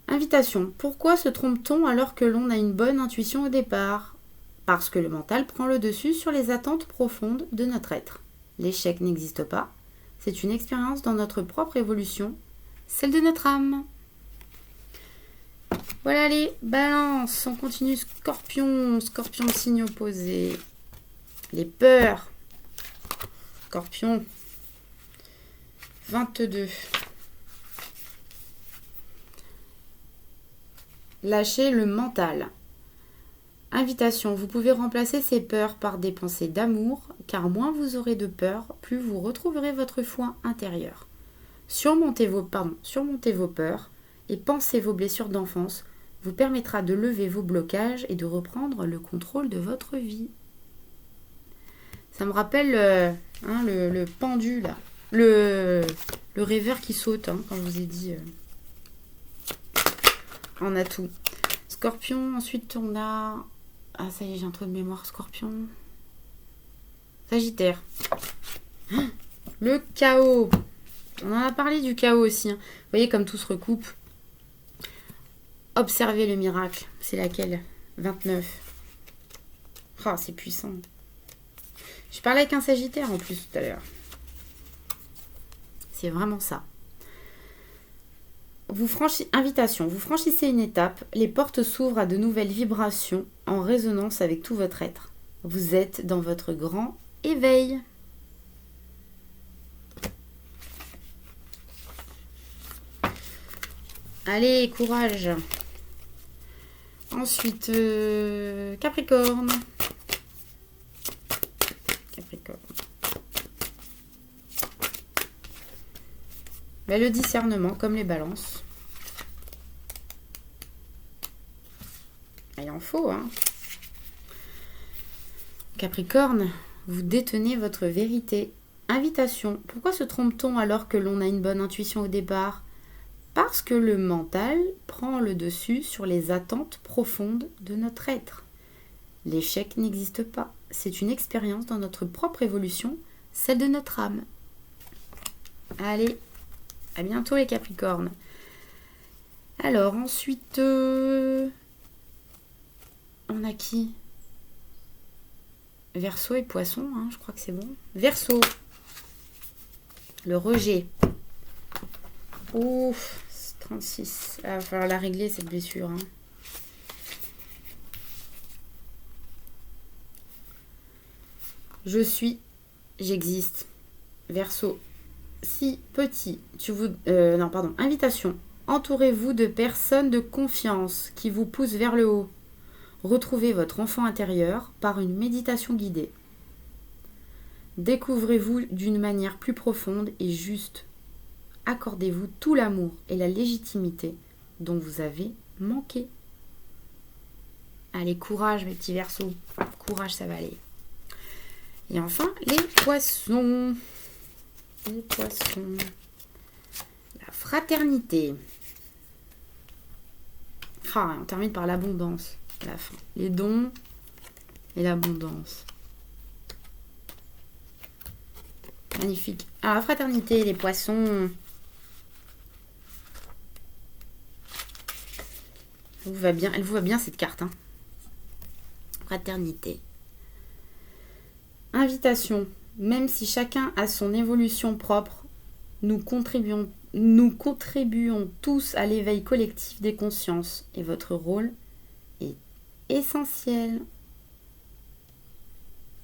Invitation. Pourquoi se trompe-t-on alors que l'on a une bonne intuition au départ ? Parce que le mental prend le dessus sur les attentes profondes de notre être. L'échec n'existe pas. C'est une expérience dans notre propre évolution, celle de notre âme. Voilà les balances. On continue Scorpion. Scorpion signe opposé. Les peurs. Scorpion. 22. Lâchez le mental. Invitation. Vous pouvez remplacer ces peurs par des pensées d'amour, car moins vous aurez de peur, plus vous retrouverez votre foi intérieure. Surmontez vos peurs et pensez vos blessures d'enfance vous permettra de lever vos blocages et de reprendre le contrôle de votre vie. Ça me rappelle le pendu là, le rêveur qui saute, quand je vous ai dit. On a tout. Scorpion, ensuite on a... Ah ça y est, j'ai un trou de mémoire, Scorpion. Sagittaire. Le chaos. On en a parlé du chaos aussi. Vous voyez comme tout se recoupe. Observez le miracle. C'est laquelle ? 29. Oh, c'est puissant. Je parlais avec un Sagittaire en plus tout à l'heure. C'est vraiment ça. Invitation. Vous franchissez une étape. Les portes s'ouvrent à de nouvelles vibrations en résonance avec tout votre être. Vous êtes dans votre grand éveil. Allez, courage. Ensuite, Capricorne. Capricorne. Ben, le discernement, comme les balances. Il en faut, Capricorne, vous détenez votre vérité. Invitation. Pourquoi se trompe-t-on alors que l'on a une bonne intuition au départ ? Parce que le mental prend le dessus sur les attentes profondes de notre être. L'échec n'existe pas. C'est une expérience dans notre propre évolution, celle de notre âme. Allez, à bientôt les Capricornes. Alors ensuite, on a qui ? Verseau et Poisson, je crois que c'est bon. Verseau, le rejet. Ouf, 36. Il va falloir la régler cette blessure. Je suis, j'existe. Verseau, si petit, invitation. Entourez-vous de personnes de confiance qui vous poussent vers le haut. Retrouvez votre enfant intérieur par une méditation guidée. Découvrez-vous d'une manière plus profonde et juste. Accordez-vous tout l'amour et la légitimité dont vous avez manqué. Allez, courage mes petits Verseaux. Courage, ça va aller. Et enfin, les poissons. Les poissons. La fraternité. Ah, on termine par l'abondance à la fin. Les dons et l'abondance. Magnifique. Alors, la fraternité, les poissons. Elle vous va bien cette carte. Hein. Fraternité. Invitation. Même si chacun a son évolution propre, nous contribuons tous à l'éveil collectif des consciences et votre rôle est essentiel.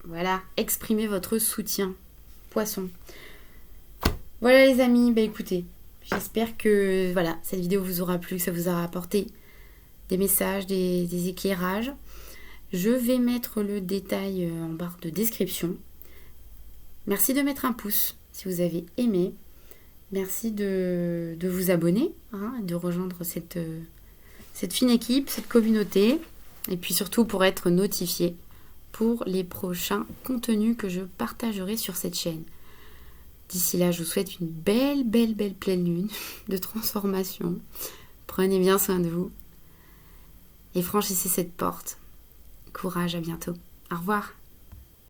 Voilà, exprimez votre soutien. Poisson. Voilà les amis, écoutez, j'espère que voilà, cette vidéo vous aura plu, que ça vous aura apporté des messages, des éclairages. Je vais mettre le détail en barre de description. Merci de mettre un pouce si vous avez aimé. Merci de vous abonner, de rejoindre cette fine équipe, cette communauté. Et puis surtout pour être notifié pour les prochains contenus que je partagerai sur cette chaîne. D'ici là, je vous souhaite une belle pleine lune de transformation. Prenez bien soin de vous et franchissez cette porte. Courage, à bientôt. Au revoir.